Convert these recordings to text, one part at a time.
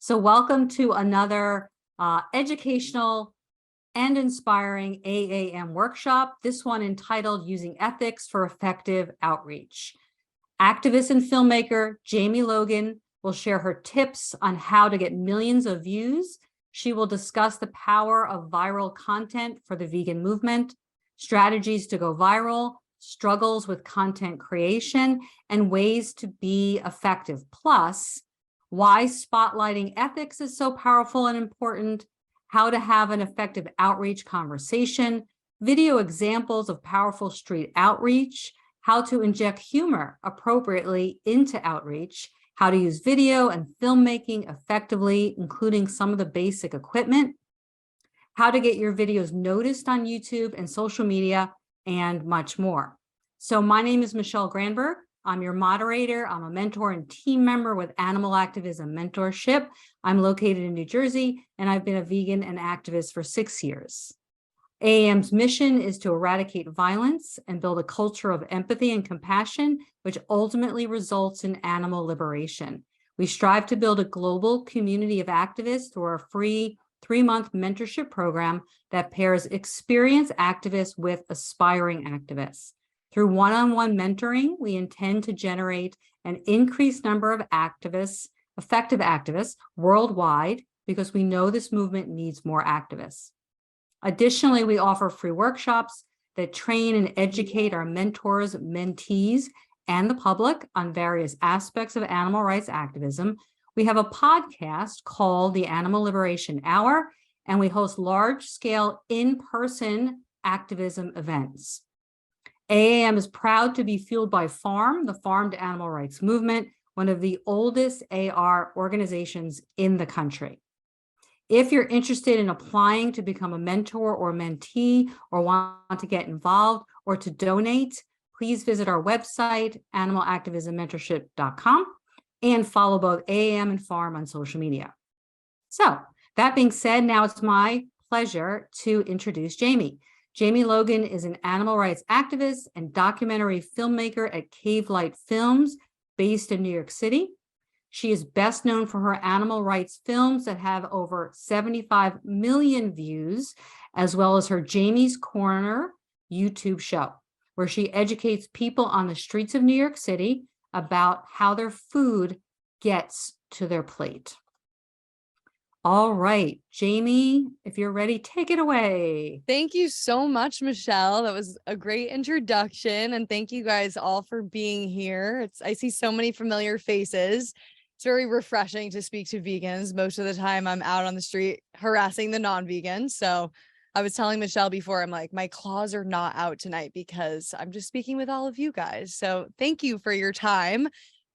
So welcome to another educational and inspiring AAM workshop, this one entitled Using Ethics for Effective Outreach. Activist and filmmaker Jamie Logan will share her tips on how to get millions of views. She will discuss the power of viral content for the vegan movement, strategies to go viral, struggles with content creation, and ways to be effective. Plus, why spotlighting ethics is so powerful and important, how to have an effective outreach conversation, video examples of powerful street outreach, how to inject humor appropriately into outreach, how to use video and filmmaking effectively, including some of the basic equipment, how to get your videos noticed on YouTube and social media, and much more. So my name is Michelle Granberg. I'm your moderator. I'm a mentor and team member with Animal Activism Mentorship. I'm located in New Jersey, and I've been a vegan and activist for 6 years. AAM's mission is to eradicate violence and build a culture of empathy and compassion, which ultimately results in animal liberation. We strive to build a global community of activists through our free 3-month mentorship program that pairs experienced activists with aspiring activists. Through one-on-one mentoring, we intend to generate an increased number of activists, effective activists worldwide, because we know this movement needs more activists. Additionally, we offer free workshops that train and educate our mentors, mentees, and the public on various aspects of animal rights activism. We have a podcast called the Animal Liberation Hour, and we host large-scale in-person activism events. AAM is proud to be fueled by FARM, the Farm to Animal Rights Movement, one of the oldest AR organizations in the country. If you're interested in applying to become a mentor or mentee, or want to get involved or to donate, please visit our website, animalactivismmentorship.com, and follow both AAM and FARM on social media. So that being said, now it's my pleasure to introduce Jamie. Jamie Logan is an animal rights activist and documentary filmmaker at CaveLight Films, based in New York City. She is best known for her animal rights films that have over 75 million views, as well as her Jamie's Corner YouTube show, where she educates people on the streets of New York City about how their food gets to their plate. All right, Jamie, if you're ready, take it away. Thank you so much, Michelle. That was a great introduction. And thank you guys all for being here. I see so many familiar faces. It's very refreshing to speak to vegans. Most of the time I'm out on the street harassing the non-vegans. So I was telling Michelle before, I'm like, my claws are not out tonight because I'm just speaking with all of you guys. So thank you for your time.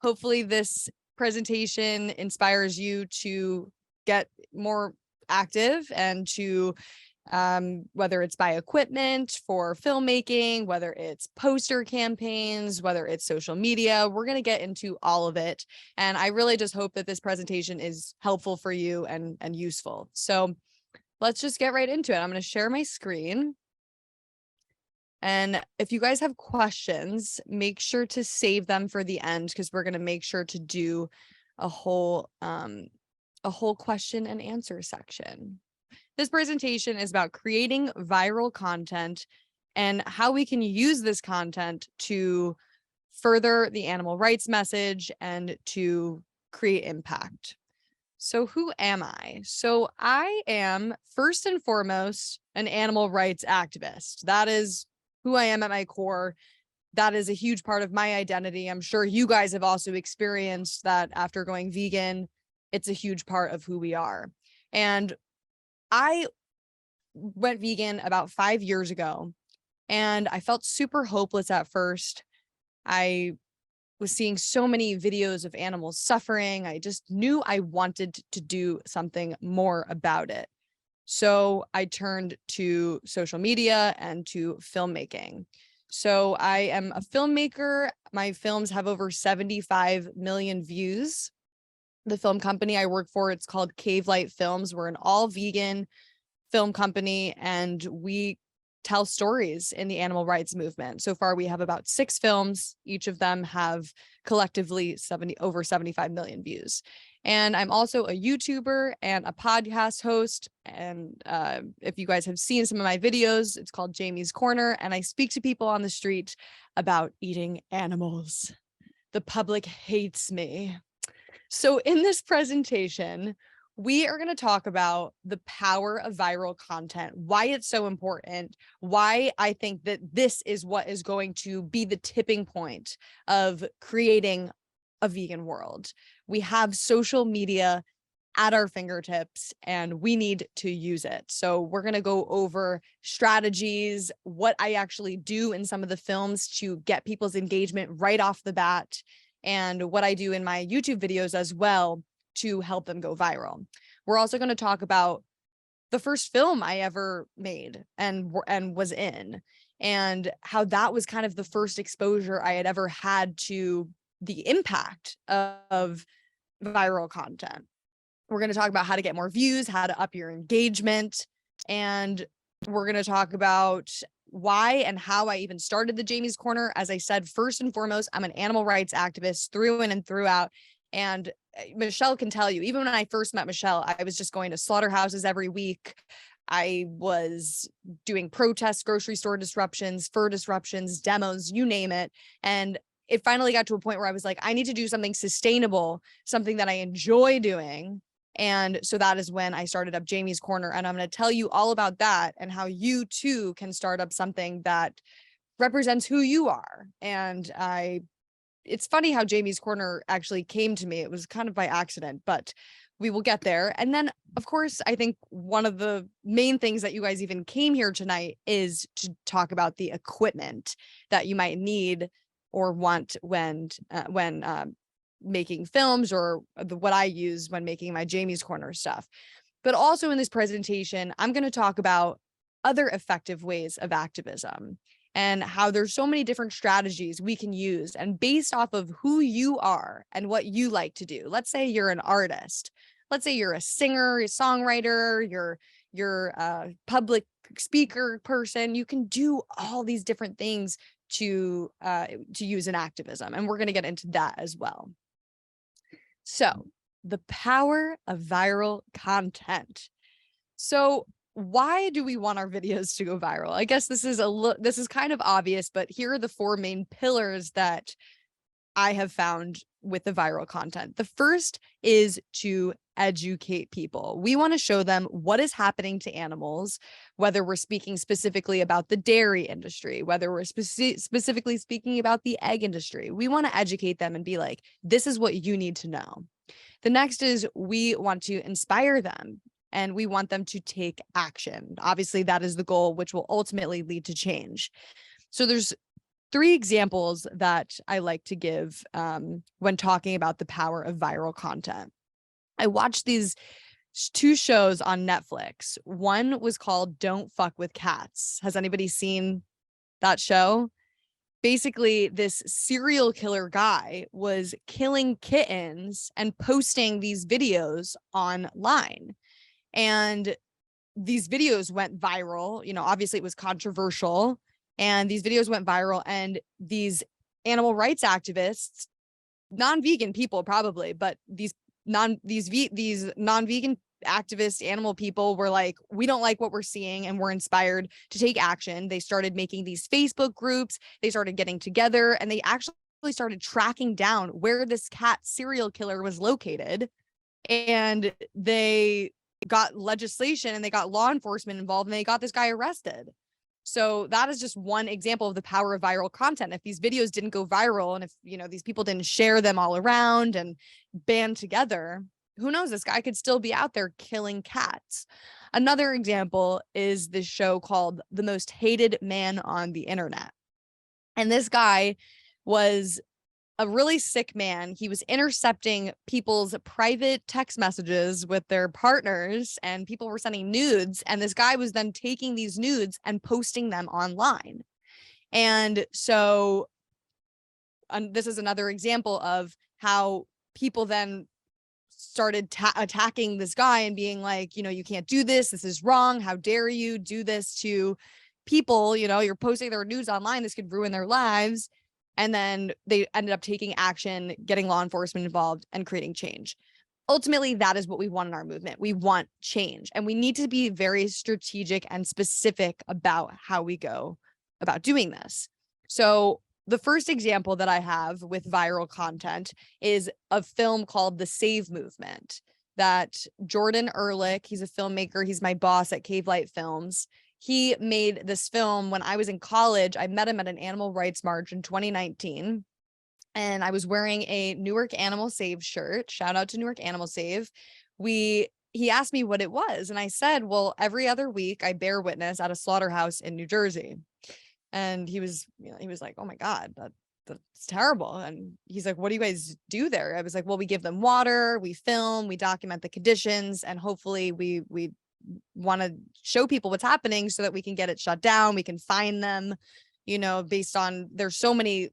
Hopefully this presentation inspires you to get more active and to whether it's buy equipment for filmmaking, whether it's poster campaigns, whether it's social media. We're going to get into all of it. And I really just hope that this presentation is helpful for you and useful. So let's just get right into it. I'm going to share my screen. And if you guys have questions, make sure to save them for the end, because we're going to make sure to do a whole question and answer section. This presentation is about creating viral content and how we can use this content to further the animal rights message and to create impact. So who am I? So I am first and foremost an animal rights activist. That is who I am at my core. That is a huge part of my identity. I'm sure you guys have also experienced that after going vegan. It's a huge part of who we are. And I went vegan about 5 years ago, and I felt super hopeless at first. I was seeing so many videos of animals suffering. I just knew I wanted to do something more about it. So I turned to social media and to filmmaking. So I am a filmmaker. My films have over 75 million views. The film company I work for, it's called CaveLight Films. We're an all vegan film company, and we tell stories in the animal rights movement. So far, we have about 6 films. Each of them have collectively over 75 million views. And I'm also a YouTuber and a podcast host. And if you guys have seen some of my videos, it's called Jamie's Corner. And I speak to people on the street about eating animals. The public hates me. So in this presentation, we are going to talk about the power of viral content, why it's so important, why I think that this is what is going to be the tipping point of creating a vegan world. We have social media at our fingertips and we need to use it. So we're going to go over strategies, what I actually do in some of the films to get people's engagement right off the bat, and what I do in my YouTube videos as well to help them go viral. We're also going to talk about the first film I ever made and was in, and how that was kind of the first exposure I had ever had to the impact of viral content. We're going to talk about how to get more views, how to up your engagement, and we're going to talk about why and how I even started the Jamie's Corner. As I said, first and foremost, I'm an animal rights activist through and throughout. And Michelle can tell you, even when I first met Michelle, I was just going to slaughterhouses every week. I was doing protests, grocery store disruptions, fur disruptions, demos, you name it. And it finally got to a point where I was like, I need to do something sustainable, something that I enjoy doing. And so that is when I started up Jamie's Corner. And I'm going to tell you all about that and how you too can start up something that represents who you are. And it's funny how Jamie's Corner actually came to me. It was kind of by accident, but we will get there. And then, of course, I think one of the main things that you guys even came here tonight is to talk about the equipment that you might need or want when making films, or what I use when making my Jamie's Corner stuff. But also in this presentation, I'm going to talk about other effective ways of activism and how there's so many different strategies we can use, and based off of who you are and what you like to do. Let's say you're an artist. Let's say you're a singer, a songwriter, you're a public speaker person. You can do all these different things to use in activism, and we're going to get into that as well. So the power of viral content. So why do we want our videos to go viral? I guess this is kind of obvious, but here are the four main pillars that I have found with the viral content. The first is to educate people. We want to show them what is happening to animals, whether we're speaking specifically about the dairy industry, whether we're specifically speaking about the egg industry. We want to educate them and be like, this is what you need to know. The next is we want to inspire them and we want them to take action. Obviously, that is the goal, which will ultimately lead to change. So there's three examples that I like to give when talking about the power of viral content. I watched these two shows on Netflix. One was called Don't Fuck with Cats. Has anybody seen that show? Basically, this serial killer guy was killing kittens and posting these videos online. And these videos went viral. You know, obviously it was controversial. And these videos went viral, and these animal rights activists, non-vegan people probably, but these non-vegan activist animal people were like, we don't like what we're seeing and we're inspired to take action. They started making these Facebook groups. They started getting together and they actually started tracking down where this cat serial killer was located. And they got legislation and they got law enforcement involved and they got this guy arrested. So that is just one example of the power of viral content. If these videos didn't go viral and if, you know, these people didn't share them all around and band together, who knows, this guy could still be out there killing cats. Another example is this show called The Most Hated Man on the Internet. And this guy was a really sick man. He was intercepting people's private text messages with their partners, and people were sending nudes. And this guy was then taking these nudes and posting them online. And so this is another example of how people then started attacking this guy and being like, you know, you can't do this. This is wrong. How dare you do this to people? You know, you're posting their nudes online. This could ruin their lives. And then they ended up taking action, getting law enforcement involved and creating change. ultimately, that is what we want in our movement. We want change, and we need to be very strategic and specific about how we go about doing this. So the first example that I have with viral content is a film called The Save Movement that Jordan Ehrlich, he's a filmmaker, he's my boss at CaveLight Films. He made this film when I was in college. I met him at an animal rights march in 2019. And I was wearing a Newark Animal Save shirt. Shout out to Newark Animal Save. He asked me what it was. And I said, well, every other week I bear witness at a slaughterhouse in New Jersey. And he was like, oh my God, that's terrible. And he's like, what do you guys do there? I was like, well, we give them water, we film, we document the conditions, and hopefully we want to show people what's happening so that we can get it shut down. We can fine them, based on, there's so many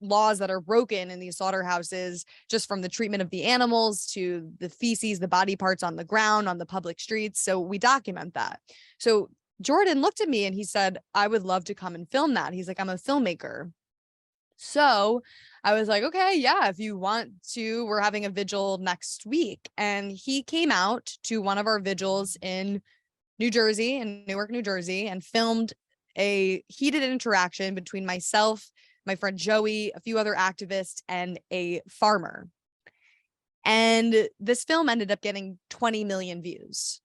laws that are broken in these slaughterhouses, just from the treatment of the animals to the feces, the body parts on the ground, on the public streets. So we document that. So Jordan looked at me and he said, I would love to come and film that. He's like, I'm a filmmaker. So I was like, okay, yeah, if you want to, we're having a vigil next week. And he came out to one of our vigils in New Jersey, in Newark, New Jersey, and filmed a heated interaction between myself, my friend Joey, a few other activists, and a farmer. And this film ended up getting 20 million views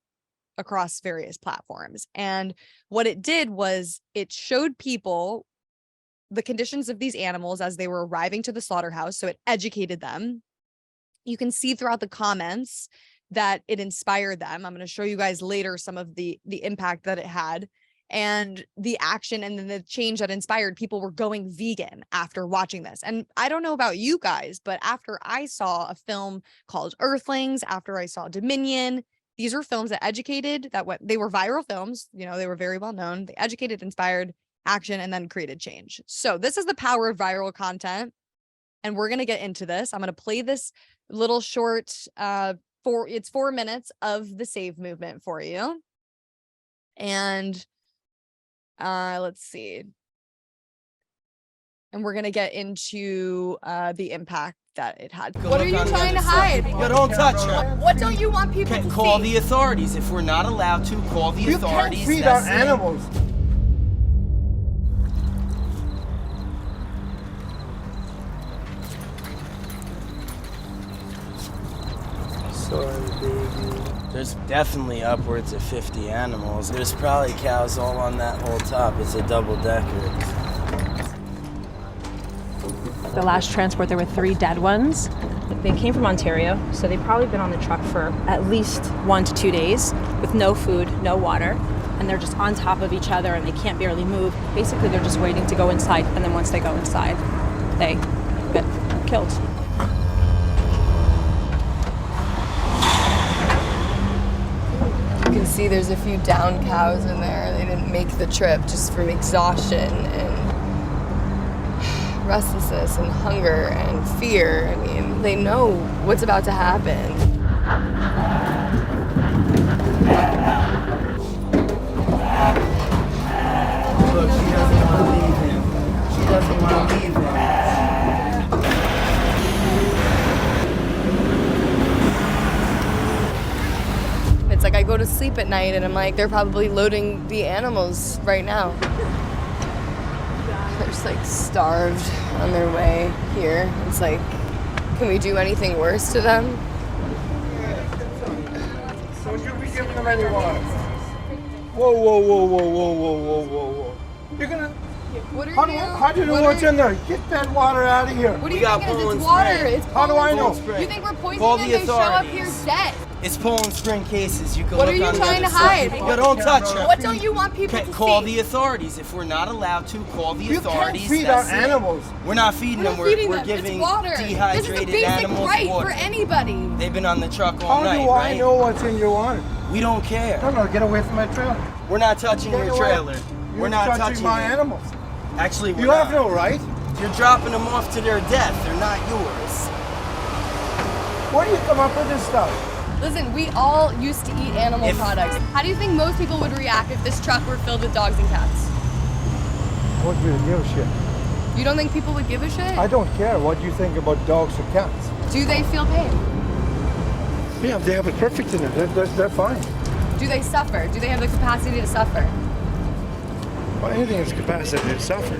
across various platforms. And what it did was it showed people the conditions of these animals as they were arriving to the slaughterhouse. So it educated them. You can see throughout the comments that it inspired them. I'm going to show you guys later some of the impact that it had. And the action and then the change that inspired people were going vegan after watching this. And I don't know about you guys, but after I saw a film called Earthlings, after I saw Dominion, these were films that educated, they were viral films, they were very well known. They educated, inspired action, and then created change. So this is the power of viral content. And we're going to get into this. I'm going to play this little short, it's 4 minutes of the Save Movement for you. And let's see. And we're going to get into the impact that it had. What are you trying to hide? Yo, don't touch her. What don't you want people to Call see? the authorities. If we're not allowed to, call the authorities. You can't feed our animals. Sorry, baby. There's definitely upwards of 50 animals. There's probably cows all on that whole top. It's a double-decker. The last transport, there were 3 dead ones. They came from Ontario, so they've probably been on the truck for at least 1 to 2 days with no food, no water, and they're just on top of each other and they can't barely move. Basically, they're just waiting to go inside, and then once they go inside, they get killed. You can see there's a few downed cows in there. They didn't make the trip just from exhaustion and restlessness and hunger and fear. I mean, they know what's about to happen. Look, she doesn't want to leave him. She doesn't want to leave him. It's like I go to sleep at night and I'm like, they're probably loading the animals right now. They're just like starved on their way here. It's like, can we do anything worse to them? So you'll be giving them any water. Whoa, whoa, whoa, whoa, whoa, whoa, whoa, whoa, whoa. You're gonna. What are you How do you know what's in there? Get that water out of here. What do you got think it is? Poland It's water. spray. It's How do I know? You think we're poisoning Call them? the They show up here authorities. dead. It's Poland Spring cases. You can What look are you on the trying other to side. hide? Yo, don't touch her. What don't you want people to Call see? the authorities. If we're not allowed to, call the You can't authorities. feed our That's it. animals. We're not feeding We're them. not feeding We're them. giving It's water. This is a dehydrated basic animals right water. for anybody. They've been on the truck all How night, do I right? know what's in your water? We don't care. No, get away from my trailer. We're not touching Get your away. trailer. You're We're not touching my it. animals. Actually, we're You not. have no right. You're dropping them off to their death. They're not yours. Where do you come up with this stuff? Listen, we all used to eat animal products. How do you think most people would react if this truck were filled with dogs and cats? What do you give a shit? You don't think people would give a shit? I don't care what you think about dogs or cats. Do they feel pain? Yeah, they have it perfect in it. They're fine. Do they suffer? Do they have the capacity to suffer? Well, anything has capacity to suffer.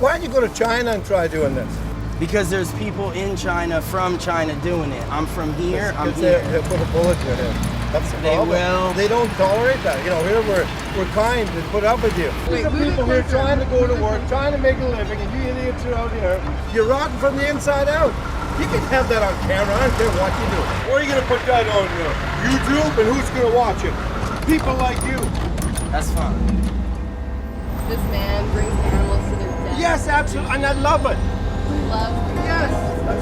Why don't you go to China and try doing this? Because there's people in China from China doing it. I'm from here. I'm Because here. they'll put a bullet in your head. That's the They problem. will. They don't tolerate that. You know, here we're kind and put up with you. Wait, There's move it people here closer. trying to go to work, trying to make a living, and you idiots are out here. You're rotten from the inside out. You can have that on camera. I don't care what you do. Or are you going to put that on YouTube, and who's going to watch it? People like you. That's fine. This man brings animals to their death. Yes, absolutely, and I love it. Love. Yes,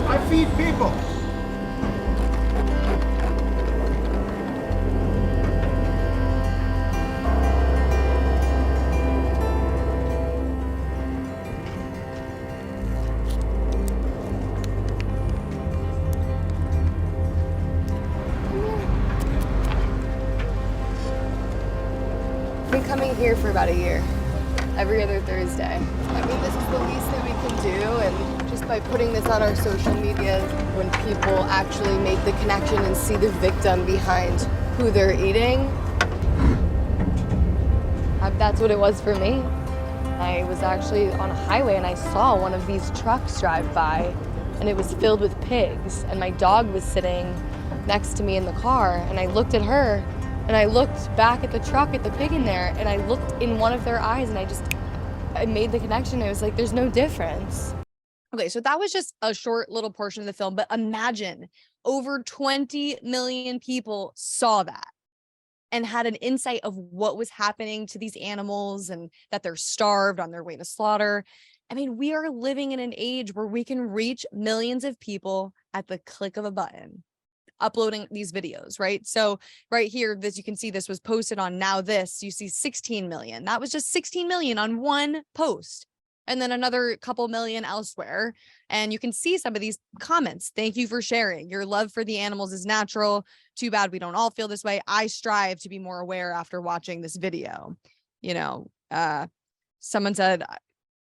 I feed people. I've been coming here for about a year, every other Thursday. I mean, this is the least that we can do, and just by putting this on our social media, when people actually make the connection and see the victim behind who they're eating, that's what it was for me. I was actually on a highway and I saw one of these trucks drive by, and it was filled with pigs, and my dog was sitting next to me in the car, and I looked at her, and I looked back at the truck at the pig in there, and I looked in one of their eyes, and I made the connection. It was like, there's no difference. Okay, so that was just a short little portion of the film, but imagine over 20 million people saw that and had an insight of what was happening to these animals and that they're starved on their way to slaughter. I mean, we are living in an age where we can reach millions of people at the click of a button, uploading these videos, right? So right here, this, you can see this was posted on Now This, you see 16 million. That was just 16 million on one post. And then another couple million elsewhere. And you can see some of these comments. Thank you for sharing. Your love for the animals is natural. Too bad we don't all feel this way. I strive to be more aware after watching this video. You know, someone said,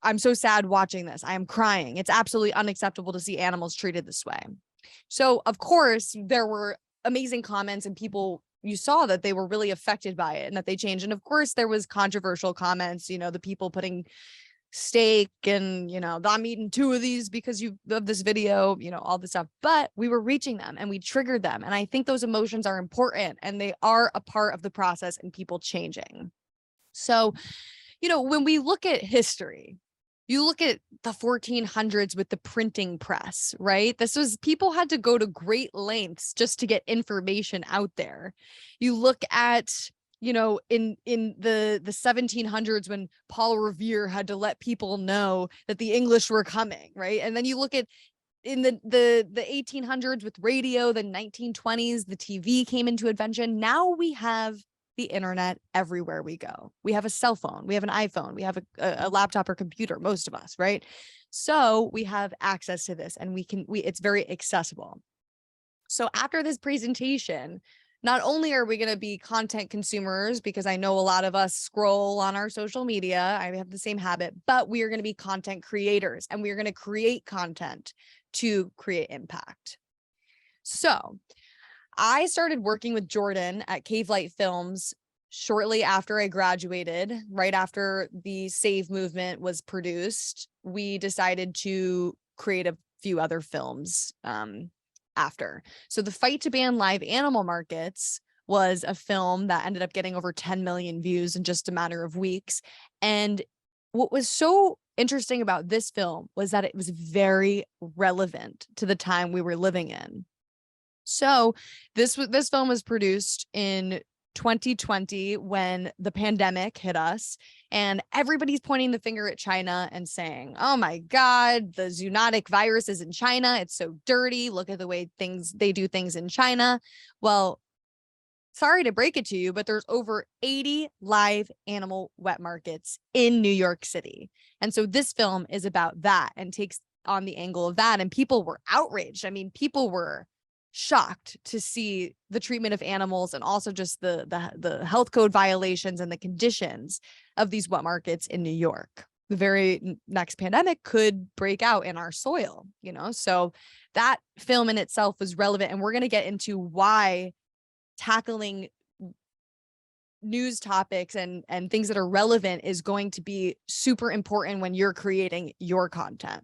I'm so sad watching this. I am crying. It's absolutely unacceptable to see animals treated this way. So, of course, there were amazing comments and people, you saw that they were really affected by it and that they changed. And of course, there was controversial comments, you know, the people putting steak and, you know, I'm eating 2 of these because you love this video, you know, all this stuff, but we were reaching them and we triggered them. And I think those emotions are important and they are a part of the process and people changing. So, you know, when we look at history, you look at the 1400s with the printing press, right? This was, people had to go to great lengths just to get information out there. You look at, you know, in the 1700s when Paul Revere had to let people know that the English were coming, right? And then you look at in the 1800s with radio, the 1920s, the TV came into invention. Now we have the internet everywhere we go. We have a cell phone, we have an iPhone, we have a laptop or computer, most of us, right? So we have access to this and it's very accessible. So after this presentation, not only are we going to be content consumers, because I know a lot of us scroll on our social media, I have the same habit, but we are going to be content creators and we are going to create content to create impact. So I started working with Jordan at CaveLight Films shortly after I graduated, right after the Save movement was produced. We decided to create a few other films after. So The Fight to Ban Live Animal Markets was a film that ended up getting over 10 million views in just a matter of weeks. And what was so interesting about this film was that it was very relevant to the time we were living in. So this film was produced in 2020 when the pandemic hit us and everybody's pointing the finger at China and saying, oh my God, the zoonotic virus is in China. It's so dirty. Look at the way they do things in China. Well, sorry to break it to you, but there's over 80 live animal wet markets in New York City. And so this film is about that and takes on the angle of that. And people were outraged. I mean, people were shocked to see the treatment of animals and also just the health code violations and the conditions of these wet markets in New York. the very next pandemic could break out in our soil, so that film in itself was relevant. And we're going to get into why tackling news topics and things that are relevant is going to be super important when you're creating your content.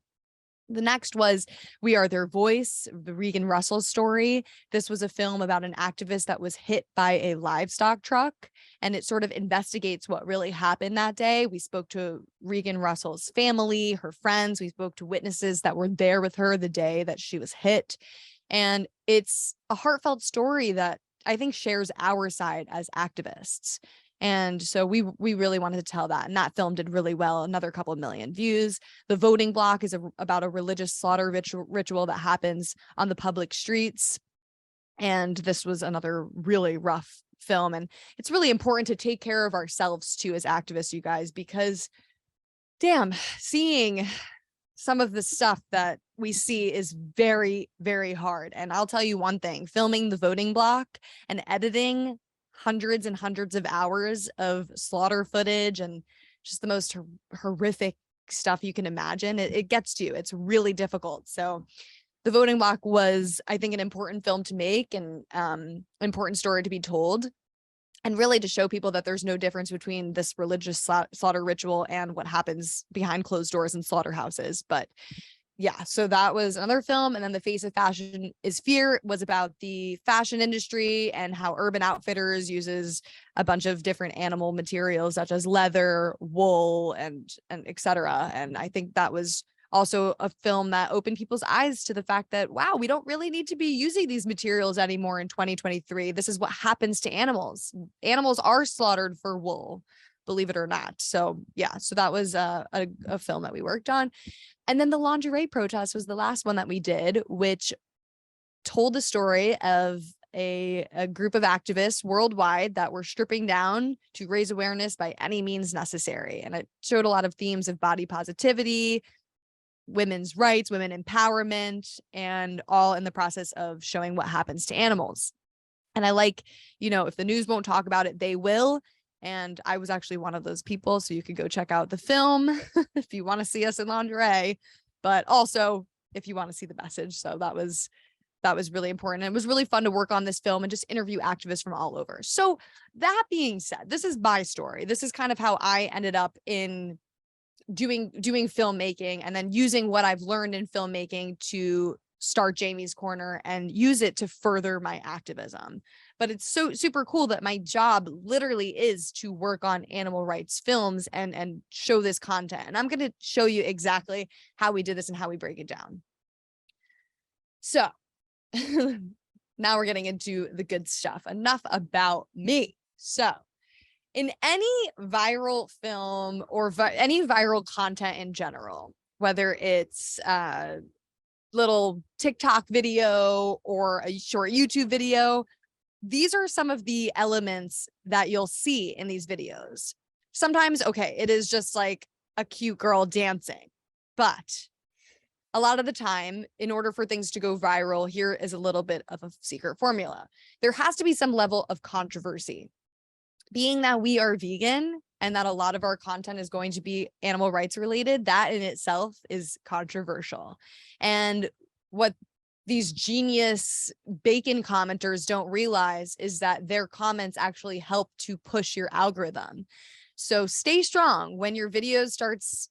The next was We Are Their Voice, the Regan Russell story. This was a film about an activist that was hit by a livestock truck, and it sort of investigates what really happened that day. We spoke to Regan Russell's family, her friends. We spoke to witnesses that were there with her the day that she was hit. And it's a heartfelt story that I think shares our side as activists. And so we really wanted to tell that. And that film did really well, another couple of million views. The Voting Block is about a religious slaughter ritual that happens on the public streets. And this was another really rough film. And it's really important to take care of ourselves too as activists, you guys, because damn, seeing some of the stuff that we see is very, very hard. And I'll tell you one thing, filming The Voting Block and editing hundreds and hundreds of hours of slaughter footage and just the most horrific stuff you can imagine, it gets to you. It's really difficult. So The Voting Block was, I think, an important film to make and important story to be told, and really to show people that there's no difference between this religious slaughter ritual and what happens behind closed doors in slaughterhouses. But yeah, so that was another film. And then The Face of Fashion is Fear was about the fashion industry and how Urban Outfitters uses a bunch of different animal materials such as leather, wool, and et cetera. And I think that was also a film that opened people's eyes to the fact that, wow, we don't really need to be using these materials anymore in 2023. This is what happens to animals. Animals are slaughtered for wool, believe it or not. So yeah, so that was a film that we worked on. And then the lingerie protest was the last one that we did, which told the story of a group of activists worldwide that were stripping down to raise awareness by any means necessary. And it showed a lot of themes of body positivity, women's rights, women empowerment, and all in the process of showing what happens to animals. And I like, if the news won't talk about it, they will. And I was actually one of those people. So you could go check out the film if you want to see us in lingerie, but also if you want to see the message. So that was really important. And it was really fun to work on this film and just interview activists from all over. So that being said, this is my story. This is kind of how I ended up in doing filmmaking, and then using what I've learned in filmmaking to start Jamie's Corner and use it to further my activism. But it's so super cool that my job literally is to work on animal rights films and show this content. And I'm going to show you exactly how we did this and how we break it down. So now we're getting into the good stuff. Enough about me. So in any viral film or any viral content in general, whether it's little TikTok video or a short YouTube video, these are some of the elements that you'll see in these videos. Sometimes, okay, it is just like a cute girl dancing, but a lot of the time, in order for things to go viral, here is a little bit of a secret formula. There has to be some level of controversy. Being that we are vegan and that a lot of our content is going to be animal rights related, that in itself is controversial. And what these genius bacon commenters don't realize is that their comments actually help to push your algorithm. So stay strong when your video starts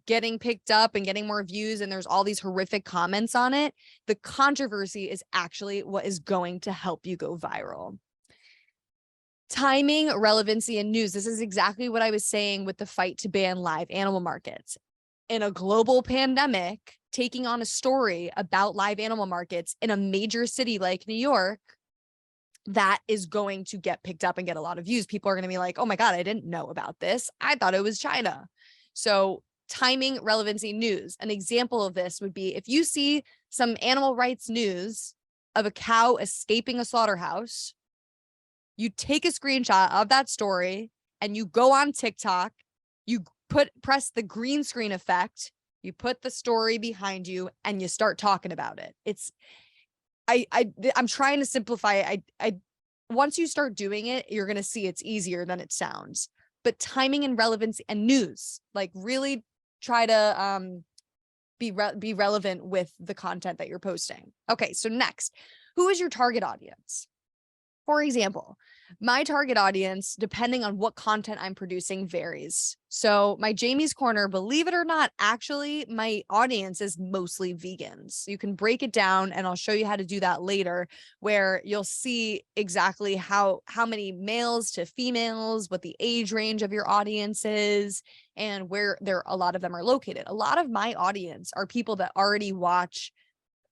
getting picked up and getting more views and there's all these horrific comments on it. The controversy is actually what is going to help you go viral. Timing, relevancy, and news. This is exactly what I was saying with the fight to ban live animal markets. In a global pandemic, taking on a story about live animal markets in a major city like New York, that is going to get picked up and get a lot of views. People are going to be like, oh my God, I didn't know about this. I thought it was China. So timing, relevancy, news. An example of this would be if you see some animal rights news of a cow escaping a slaughterhouse, you take a screenshot of that story and you go on TikTok, you press the green screen effect, you put the story behind you and you start talking about it. I'm trying to simplify it. Once you start doing it, you're going to see it's easier than it sounds. but timing and relevance and news, like really try to be relevant with the content that you're posting. Okay, so next, who is your target audience? For example, my target audience, depending on what content I'm producing, varies. So my Jamie's Corner, believe it or not, actually, my audience is mostly vegans. You can break it down, and I'll show you how to do that later, where you'll see exactly how many males to females, what the age range of your audience is, and where a lot of them are located. A lot of my audience are people that already watch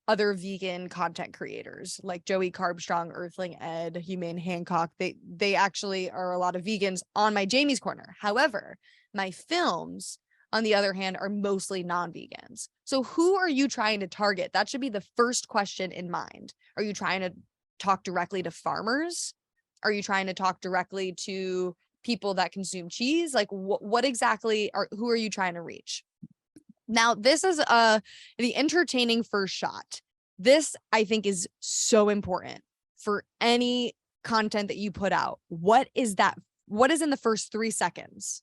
other vegan content creators like Joey Carbstrong, Earthling Ed, Humane Hancock. They actually are a lot of vegans on my Jamie's Corner. However, my films, on the other hand, are mostly non-vegans. So who are you trying to target? That should be the first question in mind. Are you trying to talk directly to farmers? Are you trying to talk directly to people that consume cheese? Like what exactly who are you trying to reach? Now, this is the entertaining first shot. This, I think, is so important for any content that you put out. What is that? What is in the first 3 seconds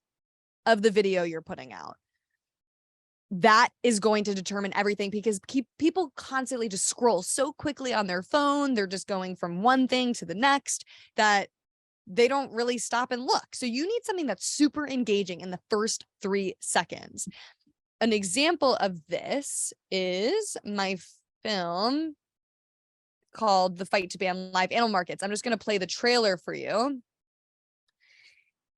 of the video you're putting out? That is going to determine everything, because people constantly just scroll so quickly on their phone. They're just going from one thing to the next that they don't really stop and look. So you need something that's super engaging in the first 3 seconds. An example of this is my film called The Fight to Ban Live Animal Markets. I'm just going to play the trailer for you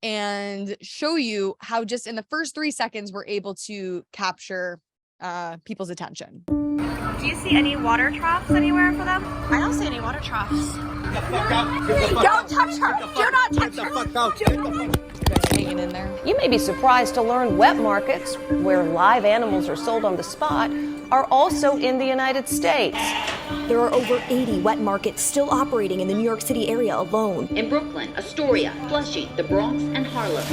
and show you how just in the first 3 seconds, we're able to capture people's attention. Do you see any water troughs anywhere for them? I don't see any water troughs. Don't touch her! Do not touch her! Hanging in there. You may be surprised to learn wet markets, where live animals are sold on the spot, are also in the United States. There are over 80 wet markets still operating in the New York City area alone. In Brooklyn, Astoria, Flushing, the Bronx, and Harlem.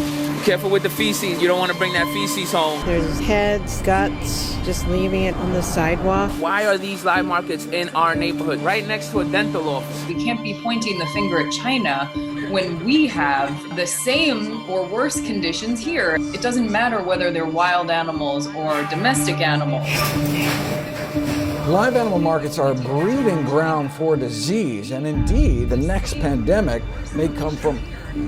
Careful with the feces. You don't want to bring that feces home. There's heads, guts, just leaving it on the sidewalk. Why are these live markets in our neighborhood, right next to a dental office? We can't be pointing the finger at China when we have the same or worse conditions here. It doesn't matter whether they're wild animals or domestic animals. Live animal markets are a breeding ground for disease, and indeed, the next pandemic may come from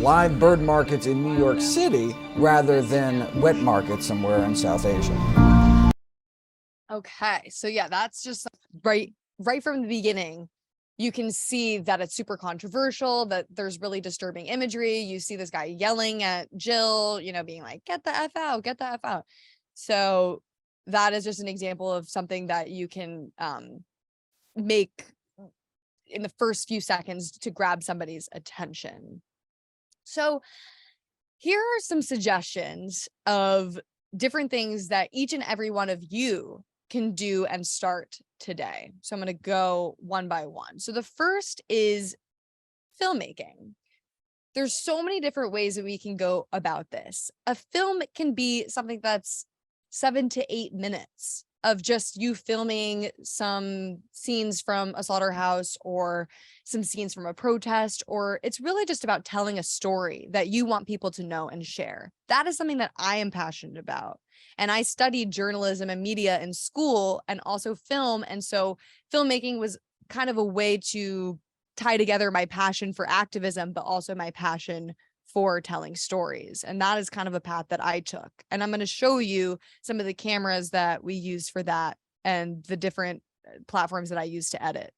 live bird markets in New York City rather than wet markets somewhere in South Asia. Okay, so yeah, that's just right from the beginning. You can see that it's super controversial, that there's really disturbing imagery. You see this guy yelling at Jill, being like, get the F out, get the F out. So that is just an example of something that you can make in the first few seconds to grab somebody's attention. So here are some suggestions of different things that each and every one of you can do and start today. So I'm going to go one by one. So the first is filmmaking. There's so many different ways that we can go about this. A film can be something that's 7 to 8 minutes of just you filming some scenes from a slaughterhouse or some scenes from a protest, or it's really just about telling a story that you want people to know and share. That is something that I am passionate about. And I studied journalism and media in school and also film. And so filmmaking was kind of a way to tie together my passion for activism, but also my passion for telling stories. And that is kind of a path that I took. And I'm going to show you some of the cameras that we use for that and the different platforms that I use to edit.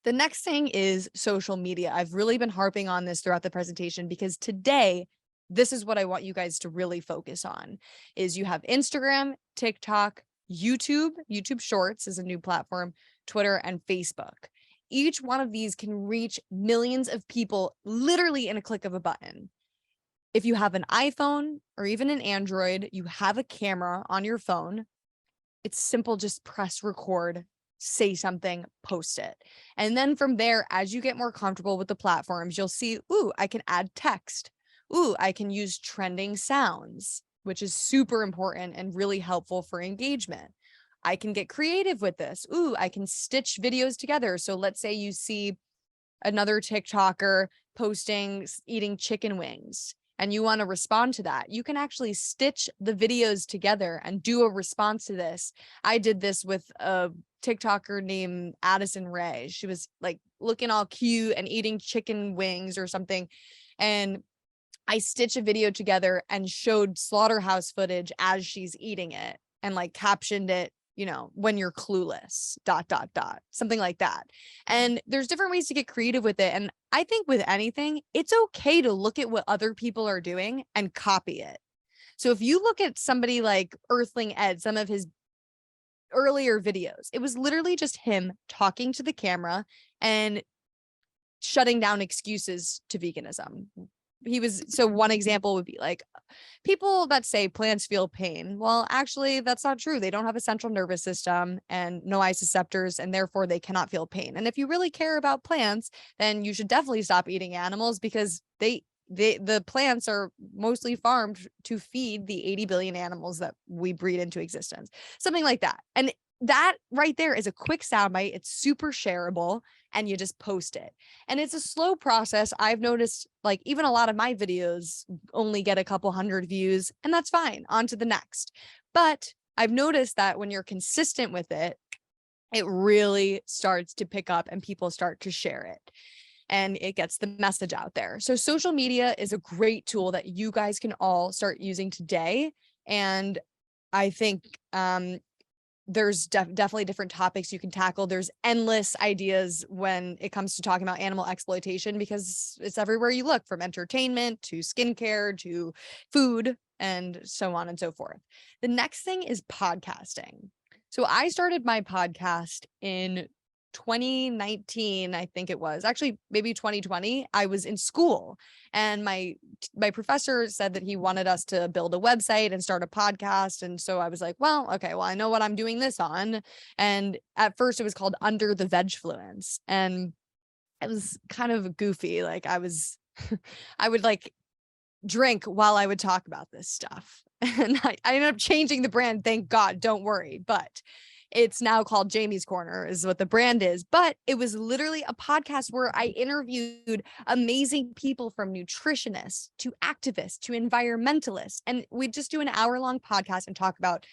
The next thing is social media. I've really been harping on this throughout the presentation because today, this is what I want you guys to really focus on. Is you have Instagram, TikTok, YouTube Shorts is a new platform, Twitter, and Facebook. Each one of these can reach millions of people literally in a click of a button. If you have an iPhone or even an Android, you have a camera on your phone, it's simple, just press record, say something, post it. And then from there, as you get more comfortable with the platforms, you'll see, ooh, I can add text. Ooh, I can use trending sounds, which is super important and really helpful for engagement. I can get creative with this. Ooh, I can stitch videos together. So let's say you see another TikToker posting eating chicken wings. and you want to respond to that, you can actually stitch the videos together and do a response to this. I did this with a TikToker named Addison Rae. She was like looking all cute and eating chicken wings or something. And I stitched a video together and showed slaughterhouse footage as she's eating it and like captioned it, you know, when you're clueless, ... something like that. And there's different ways to get creative with it. And I think with anything, it's okay to look at what other people are doing and copy it. So if you look at somebody like Earthling Ed, some of his earlier videos, it was literally just him talking to the camera and shutting down excuses to veganism. So one example would be like, people that say plants feel pain. Well, actually, that's not true. They don't have a central nervous system and no isoceptors, and therefore they cannot feel pain. And if you really care about plants, then you should definitely stop eating animals, because the plants are mostly farmed to feed the 80 billion animals that we breed into existence. Something like that. And that right there is a quick soundbite. It's super shareable, and you just post it. And it's a slow process. I've noticed, like, even a lot of my videos only get a couple hundred views, and that's fine. On to the next. But I've noticed that when you're consistent with it, it really starts to pick up and people start to share it, and it gets the message out there. So social media is a great tool that you guys can all start using today. And I think there's definitely different topics you can tackle. There's endless ideas when it comes to talking about animal exploitation, because it's everywhere you look, from entertainment to skincare to food and so on and so forth. The next thing is podcasting. So I started my podcast in 2019, I think it was, actually maybe 2020. I was in school, and my professor said that he wanted us to build a website and start a podcast. And so I was like, well, okay, well, I know what I'm doing this on. And at first it was called Under the Vegfluence, and it was kind of goofy. Like I would like drink while I would talk about this stuff. And I ended up changing the brand. Thank God, don't worry. But it's now called Jamie's Corner is what the brand is. But it was literally a podcast where I interviewed amazing people, from nutritionists to activists to environmentalists. And we just do an hour-long podcast and talk about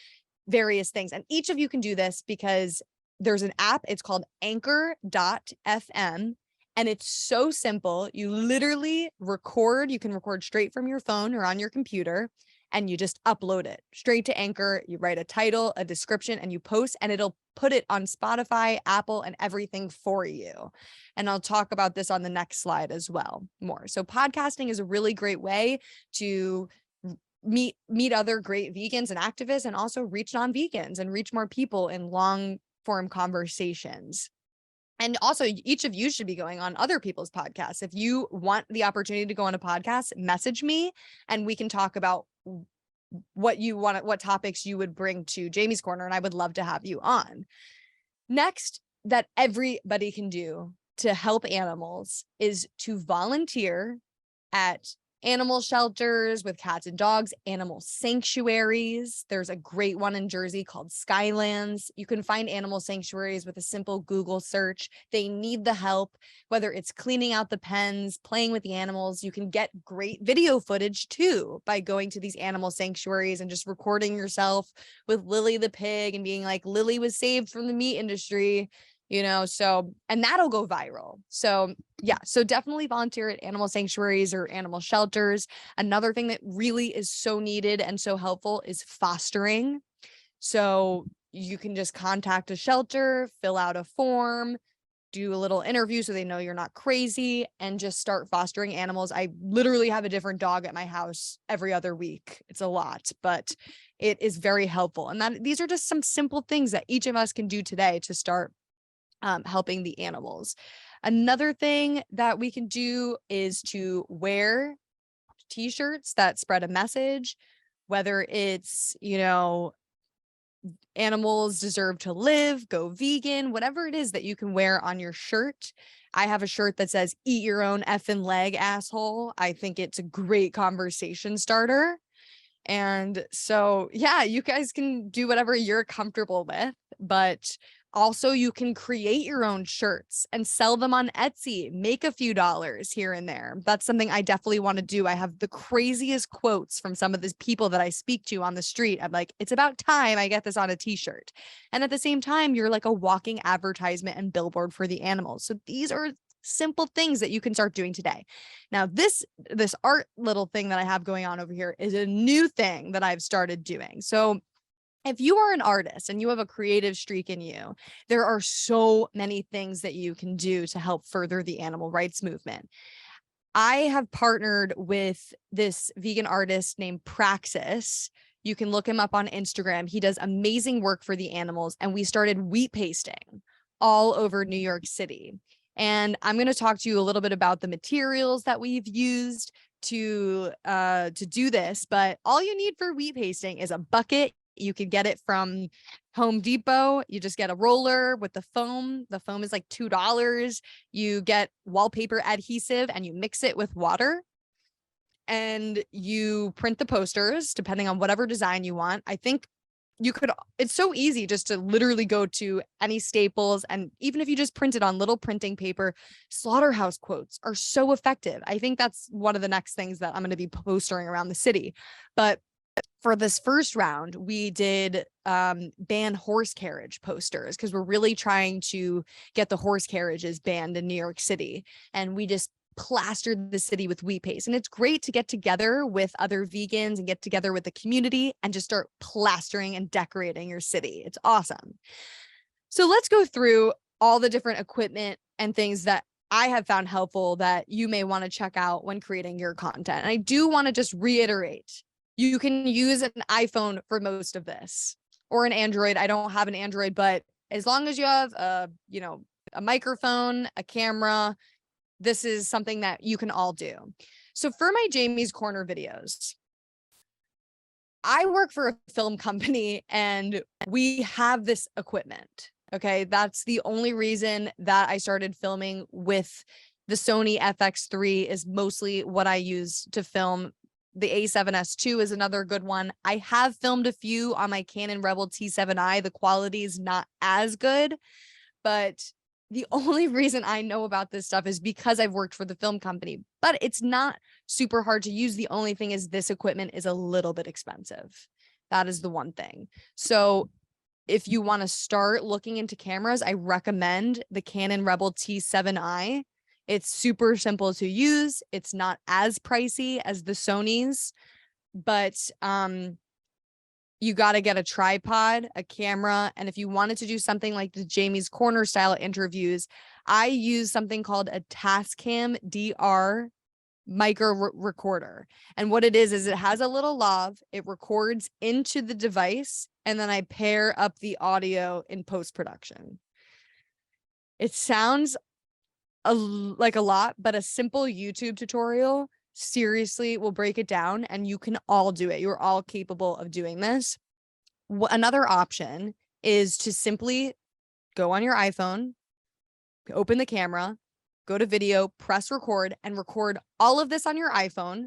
various things. And each of you can do this because there's an app. It's called anchor.fm. And it's so simple. You literally record. You can record straight from your phone or on your computer, and you just upload it straight to Anchor. You write a title, a description, and you post, and it'll put it on Spotify, Apple, and everything for you. And I'll talk about this on the next slide as well more. So podcasting is a really great way to meet other great vegans and activists, and also reach non-vegans and reach more people in long form conversations. And also, each of you should be going on other people's podcasts. If you want the opportunity to go on a podcast, message me and we can talk about what you want, what topics you would bring to Jamie's Corner, and I would love to have you on. Next, that everybody can do to help animals is to volunteer at animal shelters with cats and dogs, animal sanctuaries. There's a great one in Jersey called Skylands. You can find animal sanctuaries with a simple Google search. They need the help, whether it's cleaning out the pens, playing with the animals. You can get great video footage too by going to these animal sanctuaries and just recording yourself with Lily the pig and being like, Lily was saved from the meat industry. You know, so, and that'll go viral. So yeah, so definitely volunteer at animal sanctuaries or animal shelters. Another thing that really is so needed and so helpful is fostering. So you can just contact a shelter, fill out a form, do a little interview so they know you're not crazy, and just start fostering animals. I literally have a different dog at my house every other week. It's a lot, but it is very helpful. And that these are just some simple things that each of us can do today to start helping the animals. Another thing that we can do is to wear t-shirts that spread a message, whether it's, you know, animals deserve to live, go vegan, whatever it is that you can wear on your shirt. I have a shirt that says, eat your own effing leg, asshole. I think it's a great conversation starter. And so, yeah, you guys can do whatever you're comfortable with, but Also, you can create your own shirts and sell them on Etsy, make a few dollars here and there. That's something I definitely want to do. I have the craziest quotes from some of these people that I speak to on the street. I'm like, it's about time I get this on a t-shirt. And at the same time, you're like a walking advertisement and billboard for the animals. So these are simple things that you can start doing today. Now, this art little thing that I have going on over here is a new thing that I've started doing. So if you are an artist and you have a creative streak in you, there are so many things that you can do to help further the animal rights movement. I have partnered with this vegan artist named Praxis. You can look him up on Instagram. He does amazing work for the animals, and we started wheat pasting all over New York City. And I'm going to talk to you a little bit about the materials that we've used to do this. But all you need for wheat pasting is a bucket. You could get it from Home Depot. You just get a roller with the foam. The foam is like $2. You get wallpaper adhesive and you mix it with water. And you print the posters depending on whatever design you want. I think you could, it's so easy just to literally go to any Staples. And even if you just print it on little printing paper, slaughterhouse quotes are so effective. I think that's one of the next things that I'm going to be postering around the city. But for this first round, we did ban horse carriage posters because we're really trying to get the horse carriages banned in New York City. And we just plastered the city with wheat paste. And it's great to get together with other vegans and get together with the community and just start plastering and decorating your city. It's awesome. So let's go through all the different equipment and things that I have found helpful that you may want to check out when creating your content. And I do want to just reiterate, you can use an iPhone for most of this, or an Android. I don't have an Android, but as long as you have a microphone, a camera, this is something that you can all do. So for my Jamie's Corner videos, I work for a film company and we have this equipment. Okay. That's the only reason that I started filming with the Sony FX3 is mostly what I use to film. The A7S II is another good one. I have filmed a few on my Canon Rebel T7i. The quality is not as good, but the only reason I know about this stuff is because I've worked for the film company, but it's not super hard to use. The only thing is this equipment is a little bit expensive. That is the one thing. So if you want to start looking into cameras, I recommend the Canon Rebel T7i. It's super simple to use. It's not as pricey as the Sony's, but you got to get a tripod, a camera. And if you wanted to do something like the Jamie's Corner style interviews, I use something called a Tascam DR micro recorder. And what it is it has a little lav. It records into the device, and then I pair up the audio in post-production. It sounds like a lot, but a simple YouTube tutorial seriously will break it down, and you can all do it. You're all capable of doing this. Another option is to simply go on your iPhone, open the camera, go to video, press record, and record all of this on your iPhone.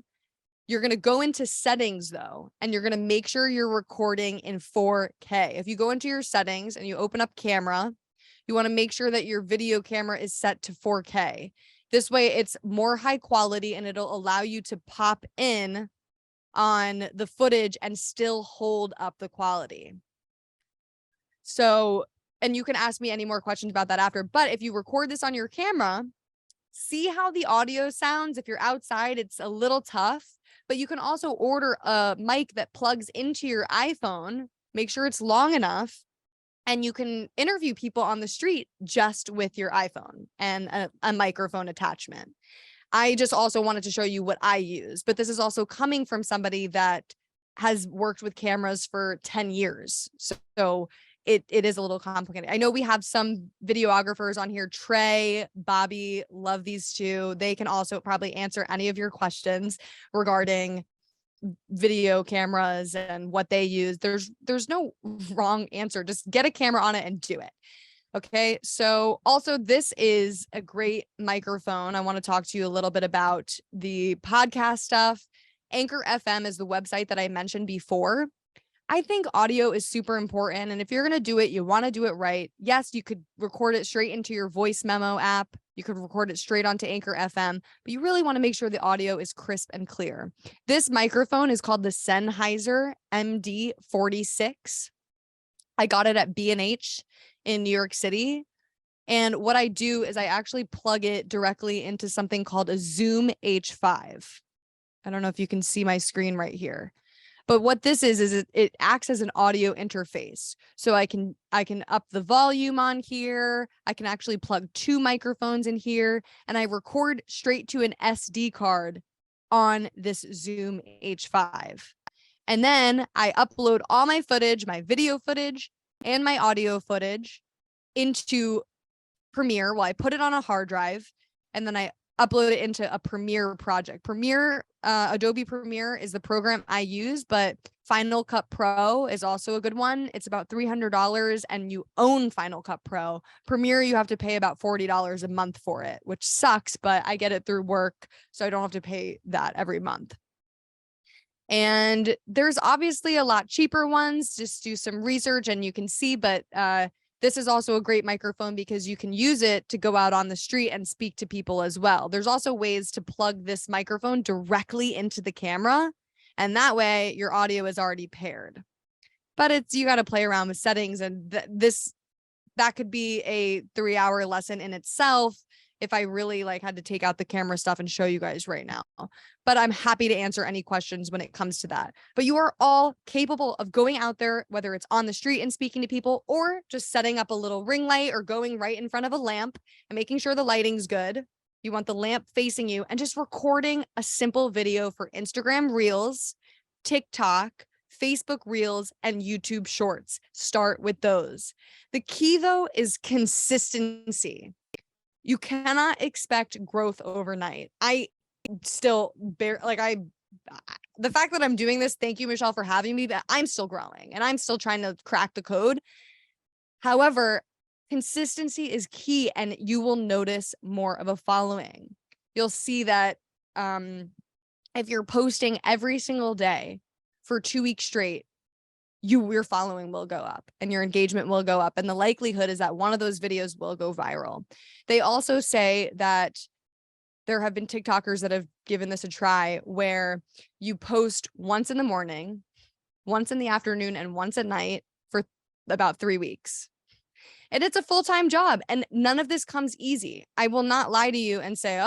You're going to go into settings though, and you're going to make sure you're recording in 4K. If you go into your settings and you open up camera, you want to make sure that your video camera is set to 4K. This way it's more high quality and it'll allow you to pop in on the footage and still hold up the quality. So, and you can ask me any more questions about that after, but if you record this on your camera, see how the audio sounds. If you're outside, it's a little tough, but you can also order a mic that plugs into your iPhone, make sure it's long enough, and you can interview people on the street just with your iPhone and a microphone attachment. I just also wanted to show you what I use, but this is also coming from somebody that has worked with cameras for 10 years. So it is a little complicated. I know we have some videographers on here, Trey, Bobby, love these two. They can also probably answer any of your questions regarding video cameras and what they use. There's no wrong answer. Just get a camera on it and do it. Okay. So also this is a great microphone. I want to talk to you a little bit about the podcast stuff. Anchor FM is the website that I mentioned before. I think audio is super important. And if you're going to do it, you want to do it right. Yes, you could record it straight into your voice memo app. You could record it straight onto Anchor FM, but you really want to make sure the audio is crisp and clear. This microphone is called the Sennheiser MD46. I got it at B&H in New York City. And what I do is I actually plug it directly into something called a Zoom H5. I don't know if you can see my screen right here. But what this is it acts as an audio interface. So I can up the volume on here. I can actually plug 2 microphones in here, and I record straight to an SD card on this Zoom H5. And then I upload all my footage, my video footage and my audio footage into Premiere. Well, I put it on a hard drive, and then I upload it into a Premiere project. Adobe Premiere is the program I use, but Final Cut Pro is also a good one. It's about $300 and you own Final Cut Pro. Premiere, you have to pay about $40 a month for it, which sucks, but I get it through work, so I don't have to pay that every month. And there's obviously a lot cheaper ones. Just do some research and you can see, but this is also a great microphone because you can use it to go out on the street and speak to people as well. There's also ways to plug this microphone directly into the camera, and that way your audio is already paired. But you got to play around with settings, and that could be a 3-hour lesson in itself if I really had to take out the camera stuff and show you guys right now. But I'm happy to answer any questions when it comes to that. But you are all capable of going out there, whether it's on the street and speaking to people, or just setting up a little ring light or going right in front of a lamp and making sure the lighting's good. You want the lamp facing you, and just recording a simple video for Instagram Reels, TikTok, Facebook Reels, and YouTube Shorts. Start with those. The key, though, is consistency. You cannot expect growth overnight. The fact that I'm doing this, thank you, Michelle, for having me, but I'm still growing and I'm still trying to crack the code. However, consistency is key, and you will notice more of a following. You'll see that if you're posting every single day for 2 weeks straight, your following will go up and your engagement will go up. And the likelihood is that one of those videos will go viral. They also say that there have been TikTokers that have given this a try, where you post once in the morning, once in the afternoon, and once at night for about 3 weeks. And it's a full-time job, and none of this comes easy. I will not lie to you and say,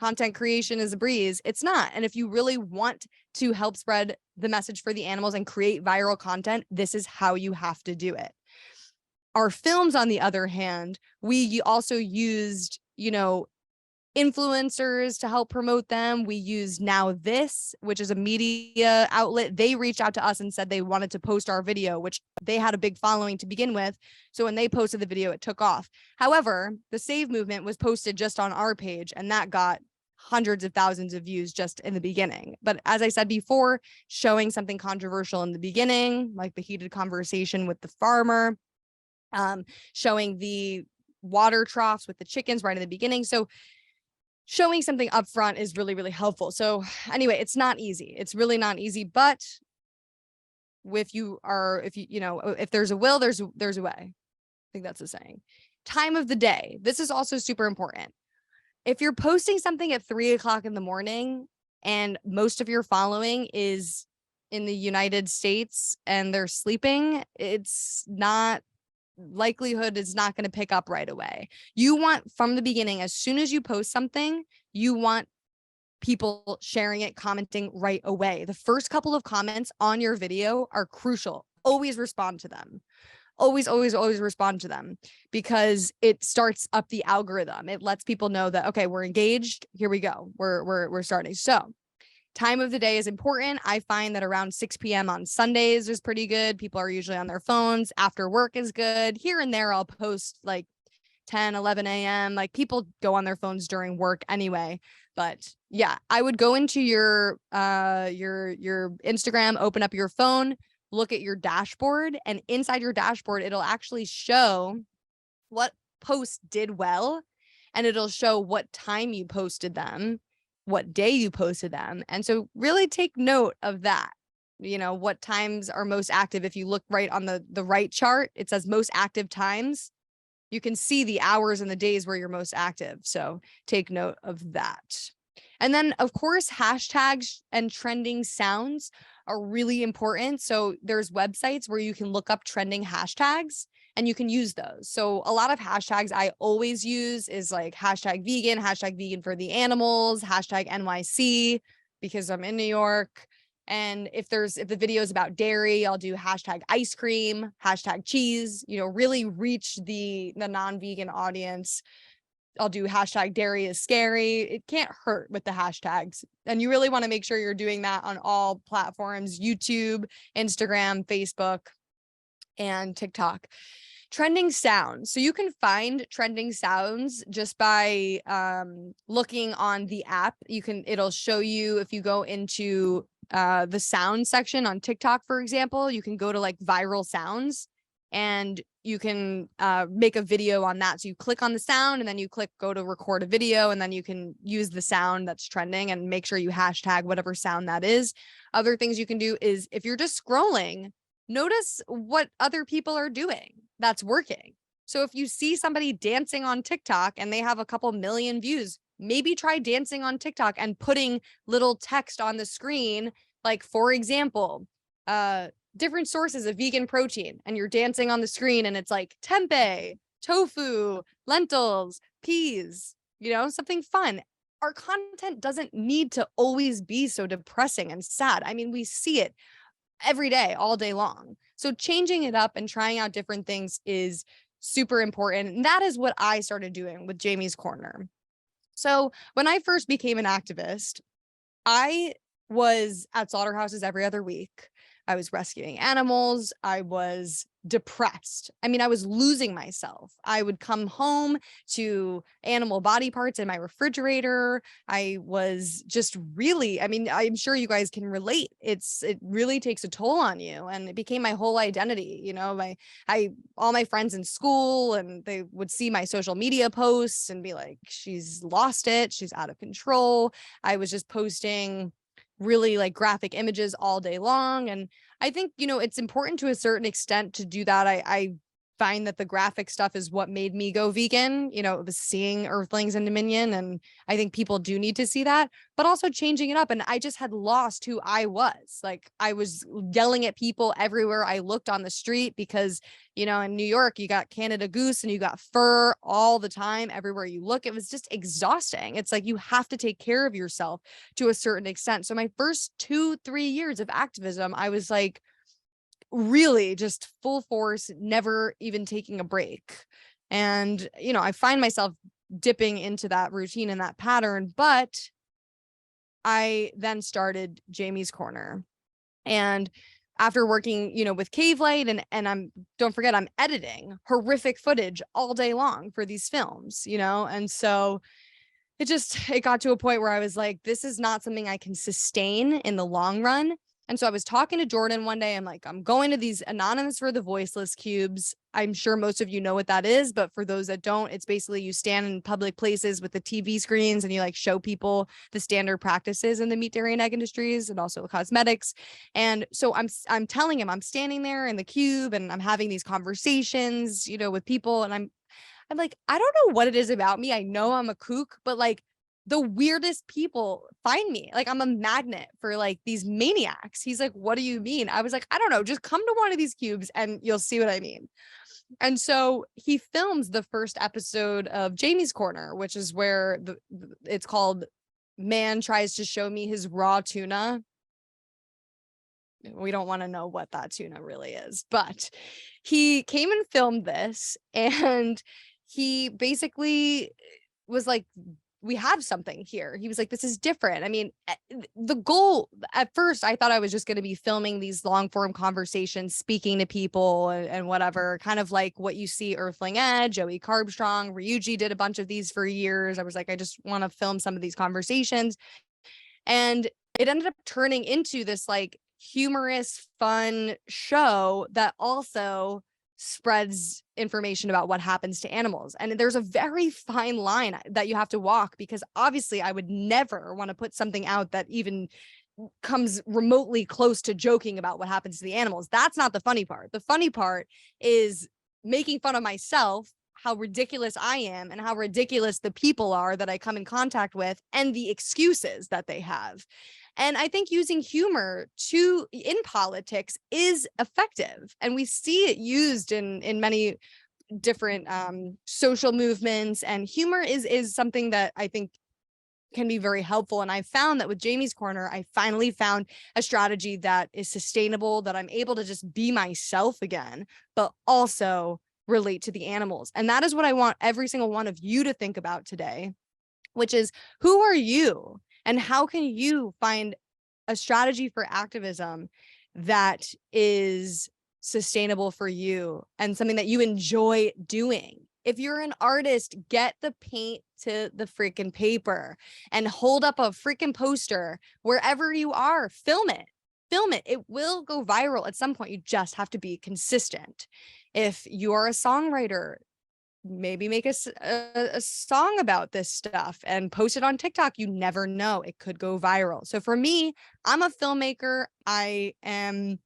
content creation is a breeze. It's not. And if you really want to help spread the message for the animals and create viral content, this is how you have to do it. Our films, on the other hand, we also used, influencers to help promote them. We used Now This, which is a media outlet. They reached out to us and said they wanted to post our video, which they had a big following to begin with. So when they posted the video, it took off. However, the Save movement was posted just on our page, and that got hundreds of thousands of views just in the beginning. But as I said before, showing something controversial in the beginning, like the heated conversation with the farmer, showing the water troughs with the chickens right in the beginning. So showing something up front is really, really helpful. So anyway, it's not easy. It's really not easy. But if there's a will, there's a way. I think that's the saying. Time of the day. This is also super important. If you're posting something at 3:00 in the morning and most of your following is in the United States and they're sleeping, likelihood is not going to pick up right away. You want, from the beginning, as soon as you post something, you want people sharing it, commenting right away. The first couple of comments on your video are crucial. Always respond to them. Always, always, always respond to them, because it starts up the algorithm. It lets people know that, okay, we're engaged. Here we go. We're starting. So time of the day is important. I find that around 6 p.m. on Sundays is pretty good. People are usually on their phones. After work is good. Here and there, I'll post 10, 11 a.m. People go on their phones during work anyway. But yeah, I would go into your Instagram, open up your phone, look at your dashboard, and inside your dashboard, it'll actually show what posts did well, and it'll show what time you posted them, what day you posted them. And so really take note of that. you know, what times are most active. If you look right on the right chart, it says most active times. You can see the hours and the days where you're most active. So take note of that. And then, of course, hashtags and trending sounds are really important. So there's websites where you can look up trending hashtags and you can use those. So a lot of hashtags I always use is like hashtag vegan for the animals, hashtag NYC because I'm in New York. And if the video is about dairy, I'll do hashtag ice cream, hashtag cheese, you know, really reach the non-vegan audience. I'll do hashtag dairy is scary. It can't hurt with the hashtags. And you really want to make sure you're doing that on all platforms, YouTube, Instagram, Facebook, and TikTok. Trending sounds. So you can find trending sounds just by looking on the app. It'll show you if you go into the sound section on TikTok, for example, you can go to like viral sounds and you can make a video on that. So you click on the sound and then you go to record a video, and then you can use the sound that's trending and make sure you hashtag whatever sound that is. Other things you can do is if you're just scrolling, notice what other people are doing that's working. So if you see somebody dancing on TikTok and they have a couple million views, maybe try dancing on TikTok and putting little text on the screen, like, for example, different sources of vegan protein, and you're dancing on the screen and it's like tempeh, tofu, lentils, peas, you know, something fun. Our content doesn't need to always be so depressing and sad. I mean, we see it every day, all day long. So changing it up and trying out different things is super important. And that is what I started doing with Jamie's Corner. So when I first became an activist, I was at slaughterhouses every other week. I was rescuing animals. I was depressed. I mean, I was losing myself. I would come home to animal body parts in my refrigerator. I was just really, I mean, I'm sure you guys can relate. It really takes a toll on you. And it became my whole identity. You know, all my friends in school, and they would see my social media posts and be like, she's lost it. She's out of control. I was just posting really like graphic images all day long. And I think, you know, it's important to a certain extent to do that. I find that the graphic stuff is what made me go vegan. You know, it was seeing Earthlings and Dominion, and I think people do need to see that, but also changing it up. And I just had lost who I was. Like, I was yelling at people everywhere I looked on the street because, you know, in New York, you got Canada Goose and you got fur all the time, everywhere you look. It was just exhausting. It's like, you have to take care of yourself to a certain extent. So my first 2-3 years of activism, I was like, really just full force, never even taking a break. And, you know, I find myself dipping into that routine and that pattern, but I then started Jamie's Corner. And after working, you know, with CaveLight and don't forget, I'm editing horrific footage all day long for these films, you know? And so it got to a point where I was like, this is not something I can sustain in the long run. And so I was talking to Jordan one day. I'm like, I'm going to these Anonymous for the Voiceless cubes. I'm sure most of you know what that is, but for those that don't, it's basically you stand in public places with the TV screens and you like show people the standard practices in the meat, dairy, and egg industries and also cosmetics. And so I'm telling him, I'm standing there in the cube and I'm having these conversations, you know, with people. And I'm like, I don't know what it is about me. I know I'm a kook, but like, the weirdest people find me. Like, I'm a magnet for like these maniacs. He's like, what do you mean? I was like, I don't know, just come to one of these cubes and you'll see what I mean. And so he films the first episode of Jamie's Corner, which is where it's called Man Tries to Show Me His Raw Tuna. We don't want to know what that tuna really is, but he came and filmed this, and he basically was like, we have something here. He was like, this is different. I mean, the goal at first, I thought I was just going to be filming these long form conversations, speaking to people and whatever, kind of like what you see Earthling Ed, Joey Carbstrong, Ryuji did a bunch of these for years. I was like, I just want to film some of these conversations. And it ended up turning into this like humorous, fun show that also spreads information about what happens to animals. And there's a very fine line that you have to walk, because obviously I would never want to put something out that even comes remotely close to joking about what happens to the animals. That's not the funny part. The funny part is making fun of myself, how ridiculous I am and how ridiculous the people are that I come in contact with, and the excuses that they have. And I think using humor in politics is effective, and we see it used in many different social movements, and humor is something that I think can be very helpful. And I found that with Jamie's Corner, I finally found a strategy that is sustainable, that I'm able to just be myself again, but also relate to the animals. And that is what I want every single one of you to think about today, which is, who are you and how can you find a strategy for activism that is sustainable for you and something that you enjoy doing? If you're an artist, get the paint to the freaking paper and hold up a freaking poster wherever you are. Film it. It will go viral at some point. You just have to be consistent. If you are a songwriter, maybe make a song about this stuff and post it on TikTok. You never know. It could go viral. So for me, I'm a filmmaker. I am,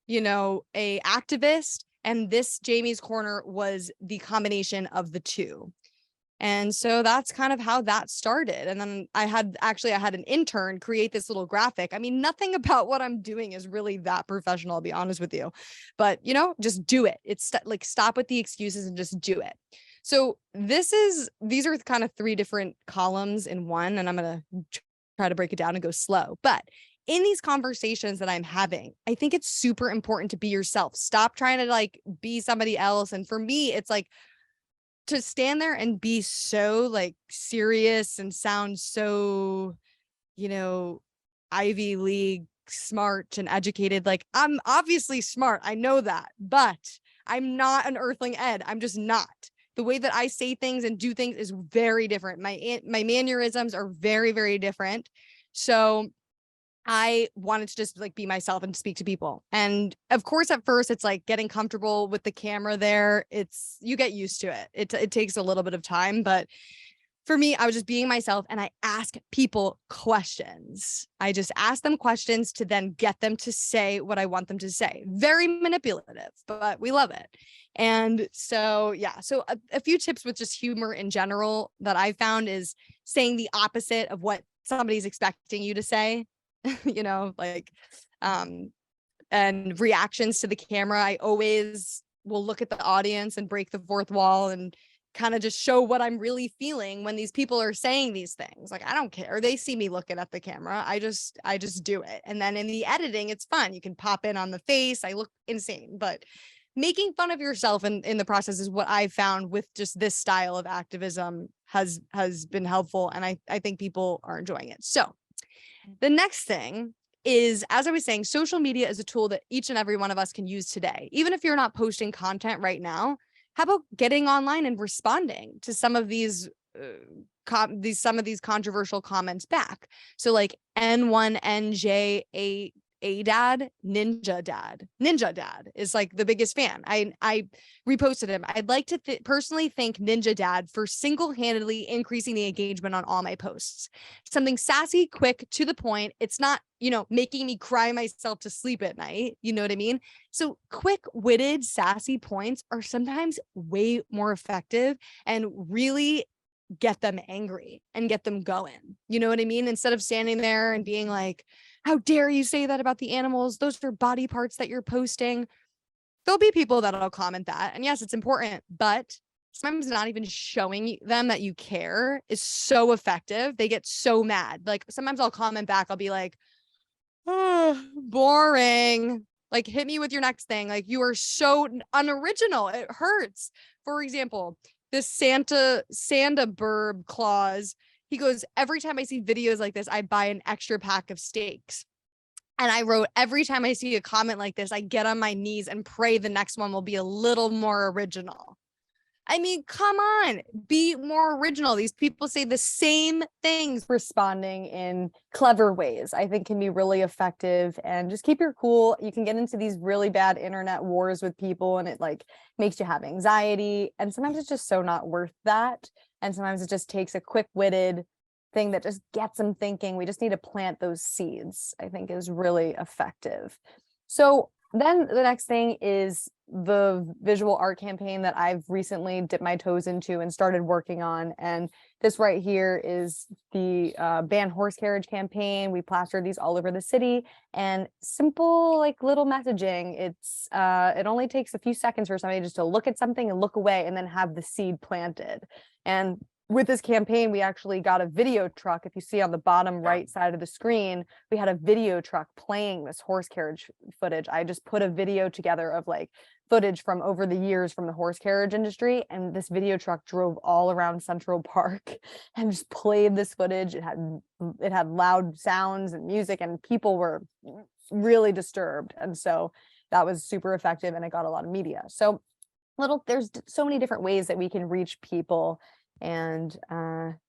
a activist. And this Jamie's Corner was the combination of the two. And so that's kind of how that started. And then I had an intern create this little graphic. I mean, nothing about what I'm doing is really that professional, I'll be honest with you. But, just do it. It's like, stop with the excuses and just do it. So these are kind of 3 different columns in one, and I'm going to try to break it down and go slow. But in these conversations that I'm having, I think it's super important to be yourself. Stop trying to be somebody else. And for me, it's like to stand there and be so serious and sound so, Ivy League smart and educated. I'm obviously smart. I know that, but I'm not an earthling Ed. I'm just not. The way that I say things and do things is very different. My mannerisms are very, very different. So I wanted to just be myself and speak to people. And of course, at first it's getting comfortable with the camera there. You get used to it. It takes a little bit of time, but for me, I was just being myself and I ask people questions. I just ask them questions to then get them to say what I want them to say. Very manipulative, but we love it. And so, yeah, so a few tips with just humor in general that I found is saying the opposite of what somebody's expecting you to say. And reactions to the camera. I always will look at the audience and break the fourth wall and kind of just show what I'm really feeling when these people are saying these things. I don't care. They see me looking at the camera. I just do it. And then in the editing, it's fun. You can pop in on the face. I look insane, but making fun of yourself in the process is what I found with just this style of activism has been helpful. And I think people are enjoying it. So the next thing is, as I was saying, social media is a tool that each and every one of us can use today. Even if you're not posting content right now, how about getting online and responding to some of these controversial comments back? So N1NJ8 Dad, Ninja Dad is the biggest fan. I reposted him. I'd like to personally thank Ninja Dad for single-handedly increasing the engagement on all my posts. Something sassy, quick, to the point. It's not, making me cry myself to sleep at night. You know what I mean? So quick-witted, sassy points are sometimes way more effective and really get them angry and get them going. You know what I mean? Instead of standing there and being like, how dare you say that about the animals? Those are body parts that you're posting. There'll be people that'll comment that. And yes, it's important, but sometimes not even showing them that you care is so effective. They get so mad. Sometimes I'll comment back. I'll be like, oh, boring. Hit me with your next thing. You are so unoriginal. It hurts. For example, this Santa Burb Claus, he goes, every time I see videos like this, I buy an extra pack of steaks. And I wrote, every time I see a comment like this, I get on my knees and pray the next one will be a little more original. I mean, come on, be more original. These people say the same things. Responding in clever ways, I think, can be really effective. And just keep your cool. You can get into these really bad internet wars with people and it makes you have anxiety. And sometimes it's just so not worth that. And sometimes it just takes a quick-witted thing that just gets them thinking. We just need to plant those seeds, I think is really effective. So then the next thing is the visual art campaign that I've recently dipped my toes into and started working on. And this right here is the ban horse carriage campaign. We plastered these all over the city, and simple, like little messaging. It's it only takes a few seconds for somebody just to look at something and look away and then have the seed planted. And with this campaign, we actually got a video truck. If you see on the bottom right side of the screen, we had a video truck playing this horse carriage footage. I just put a video together of like footage from over the years from the horse carriage industry, and this video truck drove all around Central Park and just played this footage. It had loud sounds and music, and people were really disturbed, and so that was super effective, and it got a lot of media. So there's so many different ways that we can reach people. And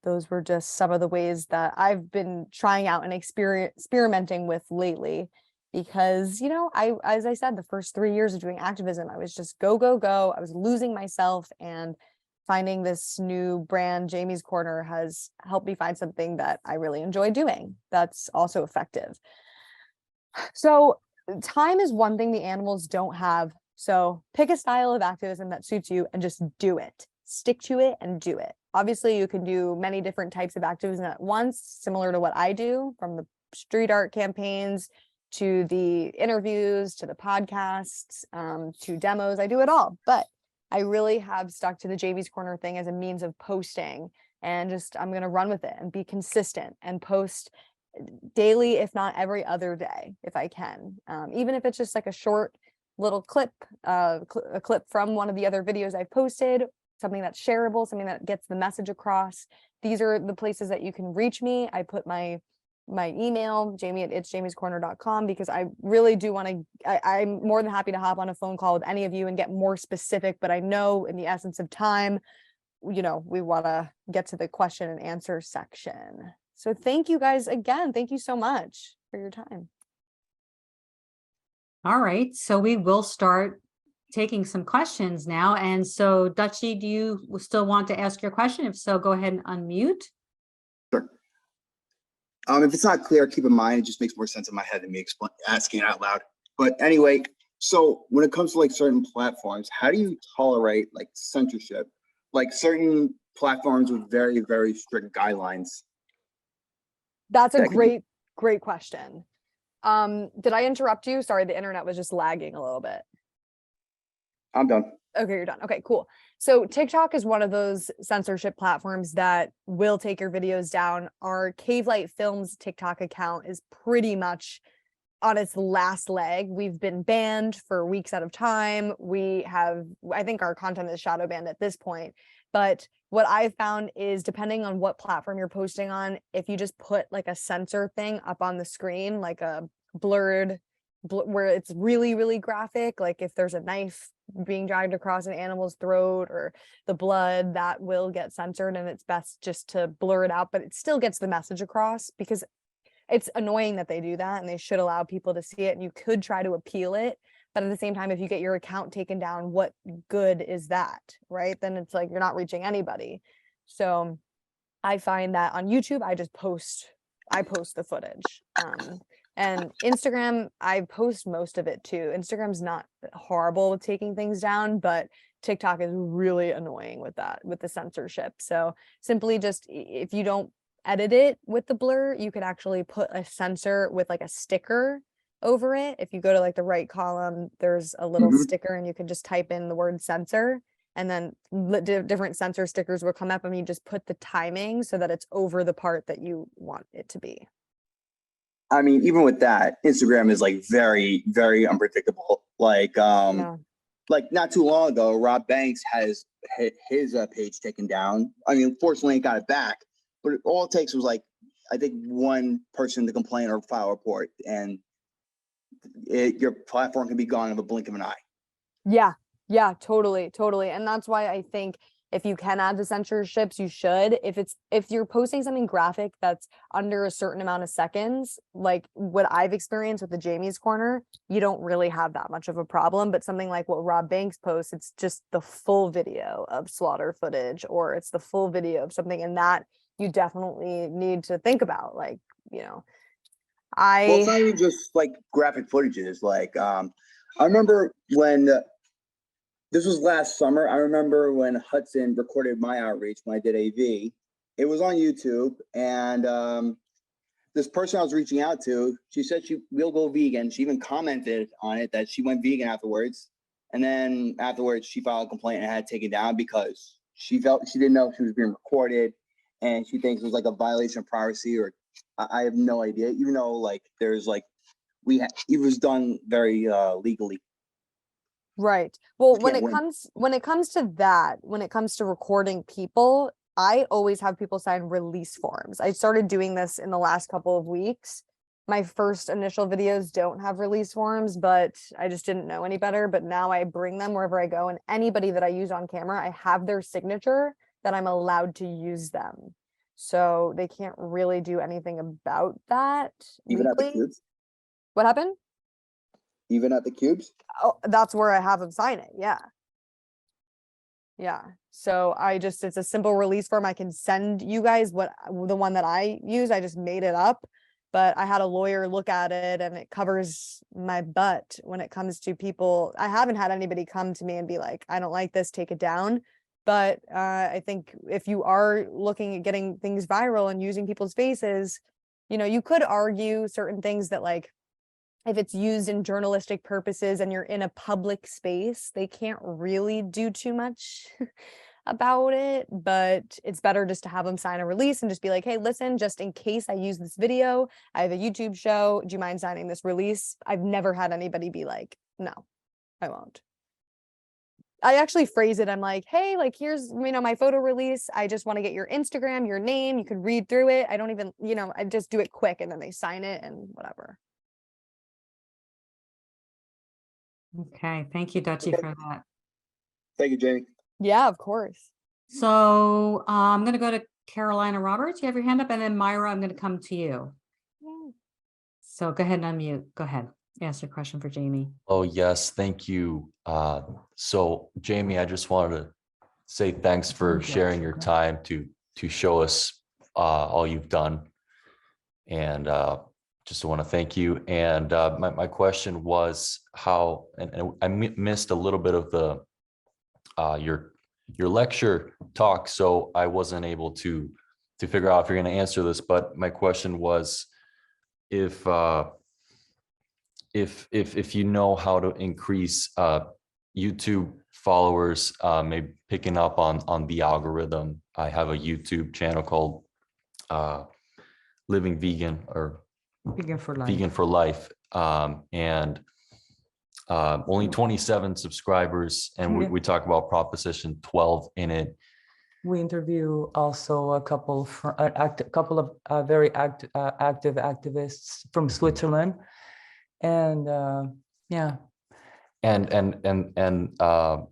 those were just some of the ways that I've been trying out and experimenting with lately, because, you know, as I said, the first 3 years of doing activism, I was just go, go, go. I was losing myself, and finding this new brand, Jamie's Corner, has helped me find something that I really enjoy doing that's also effective. So time is one thing the animals don't have. So pick a style of activism that suits you and just do it. Stick to it and do it. Obviously, you can do many different types of activism at once, similar to what I do, from the street art campaigns to the interviews, to the podcasts, to demos. I do it all, but I really have stuck to the Jamie's Corner thing as a means of posting, and just, I'm going to run with it and be consistent and post daily, if not every other day, if I can, even if it's just like a short little clip, a clip from one of the other videos I've posted, something that's shareable, something that gets the message across. These are the places that you can reach me. I put my email, jamie@itsjamiescorner.com, because I really do want to, I'm more than happy to hop on a phone call with any of you and get more specific, but I know in the essence of time, you know, we want to get to the question and answer section. So thank you guys again. Thank you so much for your time. All right, so we will start taking some questions now. And so, Dutchie, do you still want to ask your question? If so, go ahead and unmute. Sure. If it's not clear, keep in mind, it just makes more sense in my head than me asking it out loud. But anyway, so when it comes to like certain platforms, how do you tolerate like censorship? Like certain platforms with very, very strict guidelines. That's a great question. Did I interrupt you? Sorry, the internet was just lagging a little bit. I'm done. Okay, you're done. Okay, cool. So TikTok is one of those censorship platforms that will take your videos down. Our CaveLight Films TikTok account is pretty much on its last leg. We've been banned for weeks at a time. I think our content is shadow banned at this point. But what I've found is, depending on what platform you're posting on, if you just put like a censor thing up on the screen, like a blurred, where it's really, really graphic, like if there's a knife being dragged across an animal's throat or the blood, that will get censored, and it's best just to blur it out, but it still gets the message across, because it's annoying that they do that, and they should allow people to see it, and you could try to appeal it. But at the same time, if you get your account taken down, what good is that, right? Then it's like you're not reaching anybody. So I find that on YouTube, I post the footage. And Instagram, I post most of it too. Instagram's not horrible with taking things down, but TikTok is really annoying with that, with the censorship. So simply just, if you don't edit it with the blur, you could actually put a censor with like a sticker over it. If you go to like the right column, there's a little sticker, and you can just type in the word censor, and then different censor stickers will come up, and you just put the timing so that it's over the part that you want it to be. I mean, even with that, Instagram is like very, very unpredictable. Like, like not too long ago, Rob Banks has his page taken down. I mean, fortunately, he got it back, but all it takes was like, I think, one person to complain or file a report, and your platform can be gone in the blink of an eye. Yeah, totally. And that's why I think if you can add the censorships, you should. If you're posting something graphic that's under a certain amount of seconds, like what I've experienced with the Jamie's Corner, you don't really have that much of a problem. But something like what Rob Banks posts, it's just the full video of slaughter footage, or it's the full video of something, and that you definitely need to think about. Like, you know, Well, it's not even just like graphic footages. Like, I remember when this was last summer. I remember when Hudson recorded my outreach when I did AV. It was on YouTube, and this person I was reaching out to, she said she will go vegan. She even commented on it that she went vegan afterwards. And then afterwards, she filed a complaint and had it taken down because she felt she didn't know if she was being recorded, and she thinks it was like a violation of privacy, or I have no idea. Even though like there's like it was done very legally. Right. Well, when can't it win. comes to that, when it comes to recording people, I always have people sign release forms. I started doing this in the last couple of weeks. My first initial videos don't have release forms, but I just didn't know any better. But now I bring them wherever I go, and anybody that I use on camera, I have their signature that I'm allowed to use them. So they can't really do anything about that Even at the legally. cubes? What happened? Even at the cubes? Oh, that's where I have them sign it. Yeah. Yeah. So it's a simple release form. I can send you guys the one that I use. I just made it up, but I had a lawyer look at it, and it covers my butt when it comes to people. I haven't had anybody come to me and be like, I don't like this, take it down. But I think if you are looking at getting things viral and using people's faces, you know, you could argue certain things that, like, if it's used in journalistic purposes and you're in a public space, they can't really do too much about it, but it's better just to have them sign a release and just be like, hey, listen, just in case I use this video, I have a YouTube show, do you mind signing this release? I've never had anybody be like, no, I won't. I actually phrase it, I'm like, hey, like, here's, you know, my photo release. I just want to get your Instagram, your name. You can read through it. I don't even, you know, I just do it quick, and then they sign it and whatever. Okay, thank you, Dutchie, for that. Thank you, Jamie. Yeah, of course. So I'm going to go to Carolina Roberts. You have your hand up, and then Myra, I'm going to come to you. So go ahead and unmute. Go ahead. Ask your question for Jamie. Oh, yes. Thank you. So Jamie, I just wanted to say thanks for sharing your time to show us all you've done. And just want to thank you. And my question was how, and I missed a little bit of the your lecture talk, so I wasn't able to figure out if you're going to answer this. But my question was, if you know how to increase YouTube followers, maybe picking up on the algorithm. I have a YouTube channel called Living Vegan, or Vegan for Life. Vegan for Life, and only 27 subscribers, and we talk about Proposition 12 in it. We interview also a couple of very active activists from Switzerland, and yeah. And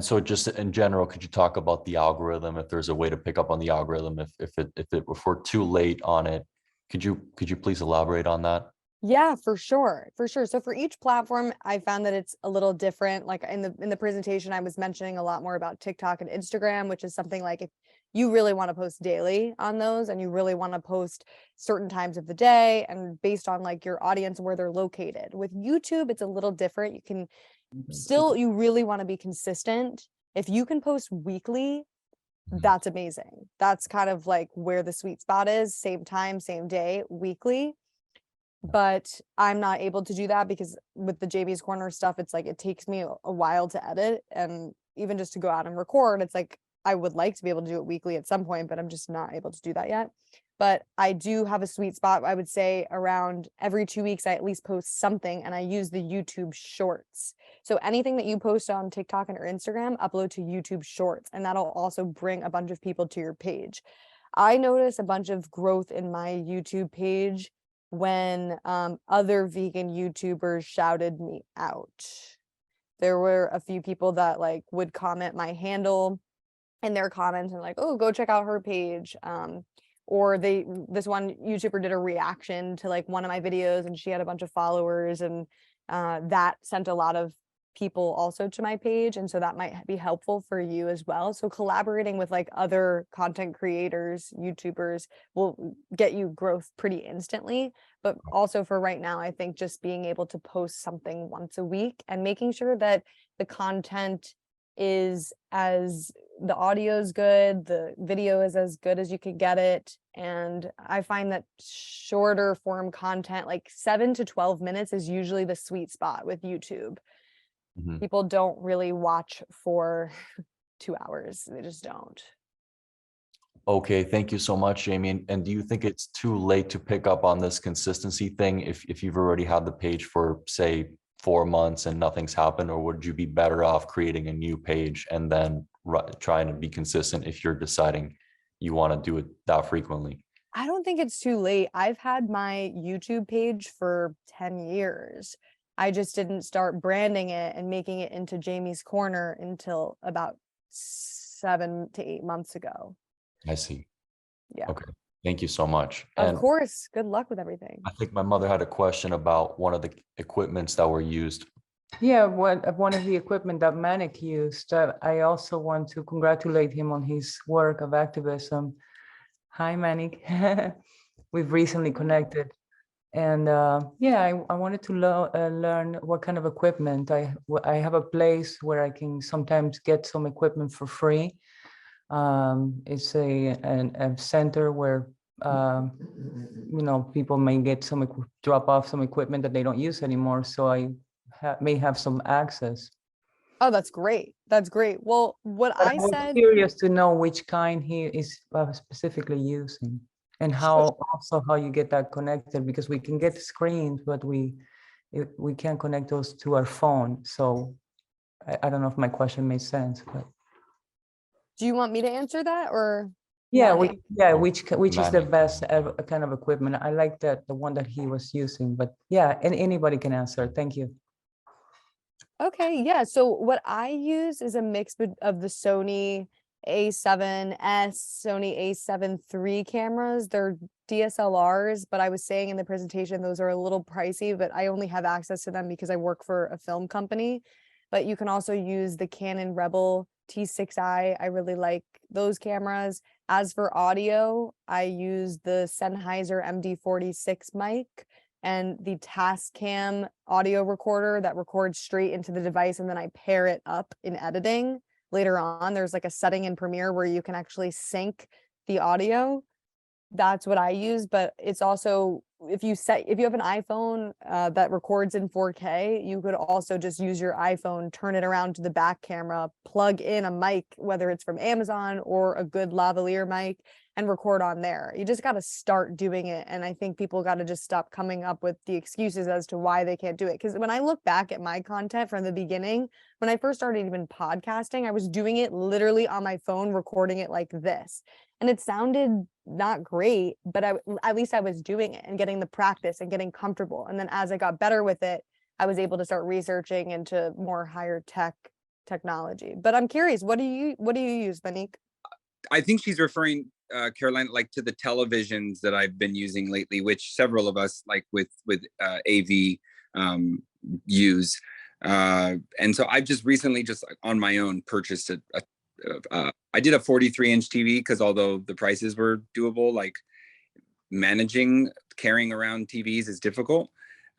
so just in general, could you talk about the algorithm, if there's a way to pick up on the algorithm, if we're too late on it, could you please elaborate on that? Yeah, for sure. For sure. So for each platform, I found that it's a little different. Like in the presentation, I was mentioning a lot more about TikTok and Instagram, which is something like if you really want to post daily on those, and you really want to post certain times of the day and based on like your audience, where they're located. With YouTube, it's a little different. You can still, you really want to be consistent. If you can post weekly, that's amazing. That's kind of like where the sweet spot is. Same time, same day, weekly. But I'm not able to do that because with the JB's Corner stuff, it's like it takes me a while to edit, and even just to go out and record, it's like I would like to be able to do it weekly at some point, but I'm just not able to do that yet. But I do have a sweet spot. I would say around every 2 weeks, I at least post something, and I use the YouTube Shorts. So anything that you post on TikTok and or Instagram, upload to YouTube Shorts, and that'll also bring a bunch of people to your page. I notice a bunch of growth in my YouTube page when other vegan YouTubers shouted me out. There were a few people that like would comment my handle in their comments and like, oh, go check out her page. Or this one YouTuber did a reaction to like one of my videos, and she had a bunch of followers, and that sent a lot of people also to my page, and so that might be helpful for you as well. So collaborating with like other content creators, YouTubers will get you growth pretty instantly. But also for right now, I think just being able to post something once a week and making sure that the content is as the audio is good, the video is as good as you could get it. And I find that shorter form content, like 7 to 12 minutes, is usually the sweet spot with YouTube. People don't really watch for 2 hours. They just don't. Okay, thank you so much, Jamie. And do you think it's too late to pick up on this consistency thing if you've already had the page for, say, 4 months and nothing's happened? Or would you be better off creating a new page and then trying to be consistent if you're deciding you want to do it that frequently? I don't think it's too late. I've had my YouTube page for 10 years. I just didn't start branding it and making it into Jamie's Corner until about 7 to 8 months ago. I see. Yeah. Okay. Thank you so much. Of course. Good luck with everything. I think my mother had a question about one of the equipments that were used. Yeah, one of the equipment that Manic used. I also want to congratulate him on his work of activism. Hi, Manic. We've recently connected. And yeah, I wanted to learn what kind of equipment. I have a place where I can sometimes get some equipment for free. It's a center where people may get drop off some equipment that they don't use anymore. So I may have some access. Oh, that's great. That's great. Well, what I was said. Curious to know which kind he is specifically using. And how you get that connected, because we can get screens, but we can't connect those to our phone. So I don't know if my question made sense, but. Do you want me to answer that, or? Yeah, which is the best kind of equipment? I like the one that he was using, but yeah, and anybody can answer. Thank you. Okay, yeah. So what I use is a mix of the Sony A7S, Sony A7 III cameras. They're DSLRs, but I was saying in the presentation, those are a little pricey, but I only have access to them because I work for a film company. But you can also use the Canon Rebel T6i. I really like those cameras. As for audio, I use the Sennheiser MD46 mic and the Tascam audio recorder that records straight into the device, and then I pair it up in editing. Later on, there's like a setting in Premiere where you can actually sync the audio. That's what I use, but it's also, if you have an iPhone that records in 4K, you could also just use your iPhone, turn it around to the back camera, plug in a mic, whether it's from Amazon or a good lavalier mic, and record on there. You just got to start doing it. And I think people got to just stop coming up with the excuses as to why they can't do it. Because when I look back at my content from the beginning, when I first started even podcasting, I was doing it literally on my phone, recording it like this. And it sounded not great, but at least I was doing it and getting the practice and getting comfortable. And then as I got better with it, I was able to start researching into more higher technology. But I'm curious, what do you use, Monique? I think she's referring, Caroline, like to the televisions that I've been using lately, which several of us like with AV use. And so I've just recently on my own purchased I did a 43-inch TV because although the prices were doable, like carrying around TVs is difficult.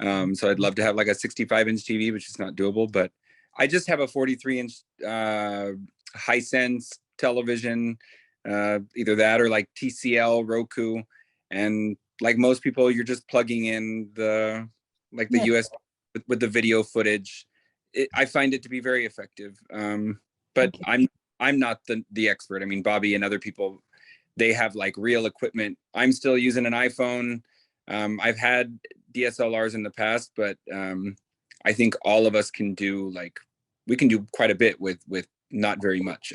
So I'd love to have like a 65-inch TV, which is not doable, but I just have a 43-inch Hisense television, either that or like TCL, Roku. And like most people, you're just plugging in the USB with the video footage. I find it to be very effective. But I'm not the expert. I mean, Bobby and other people, they have like real equipment. I'm still using an iPhone. I've had DSLRs in the past, but I think all of us can do we can do quite a bit with not very much.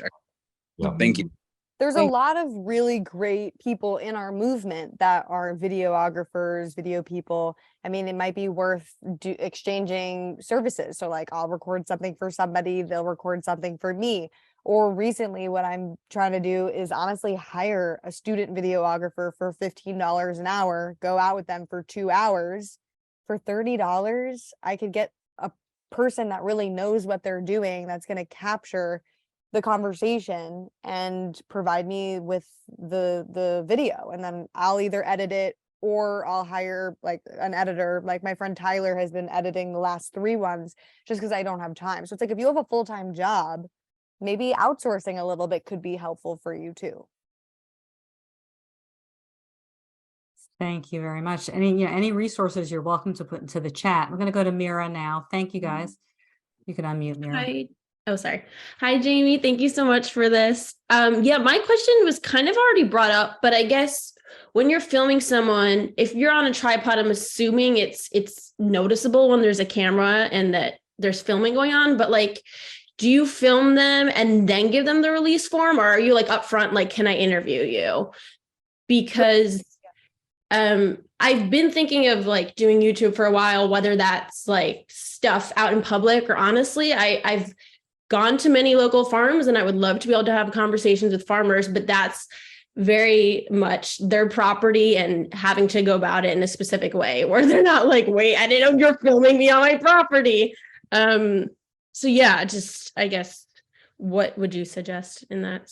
Yeah. Thank you. There's a lot of really great people in our movement that are videographers, video people. I mean, it might be worth exchanging services. So like I'll record something for somebody, they'll record something for me. Or recently what I'm trying to do is honestly hire a student videographer for $15 an hour, go out with them for 2 hours. For $30, I could get person that really knows what they're doing that's going to capture the conversation and provide me with the video, and then I'll either edit it or I'll hire like an editor. Like my friend Tyler has been editing the last 3 ones just because I don't have time. So it's like if you have a full-time job, maybe outsourcing a little bit could be helpful for you too. Thank you very much. Any resources you're welcome to put into the chat. We're going to go to Mira now. Thank you guys. You can unmute Mira. Hi. Oh, sorry. Hi, Jamie. Thank you so much for this. Yeah, my question was kind of already brought up, but I guess when you're filming someone, if you're on a tripod, I'm assuming it's noticeable when there's a camera and that there's filming going on, but like, do you film them and then give them the release form, or are you like upfront, like, can I interview you? Because I've been thinking of like doing YouTube for a while, whether that's like stuff out in public or honestly, I've gone to many local farms and I would love to be able to have conversations with farmers, but that's very much their property and having to go about it in a specific way where they're not like, wait, I didn't know you're filming me on my property. So yeah, just, I guess, what would you suggest in that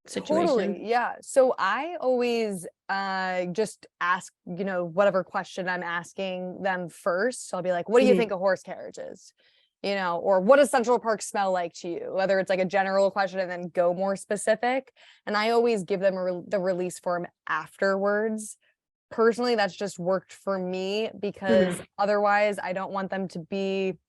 situation? Totally, yeah. So I always just ask, whatever question I'm asking them first. So I'll be like, what do you think a horse carriage is? Or what does Central Park smell like to you? Whether it's like a general question and then go more specific. And I always give them the release form afterwards. Personally, that's just worked for me because otherwise I don't want them to be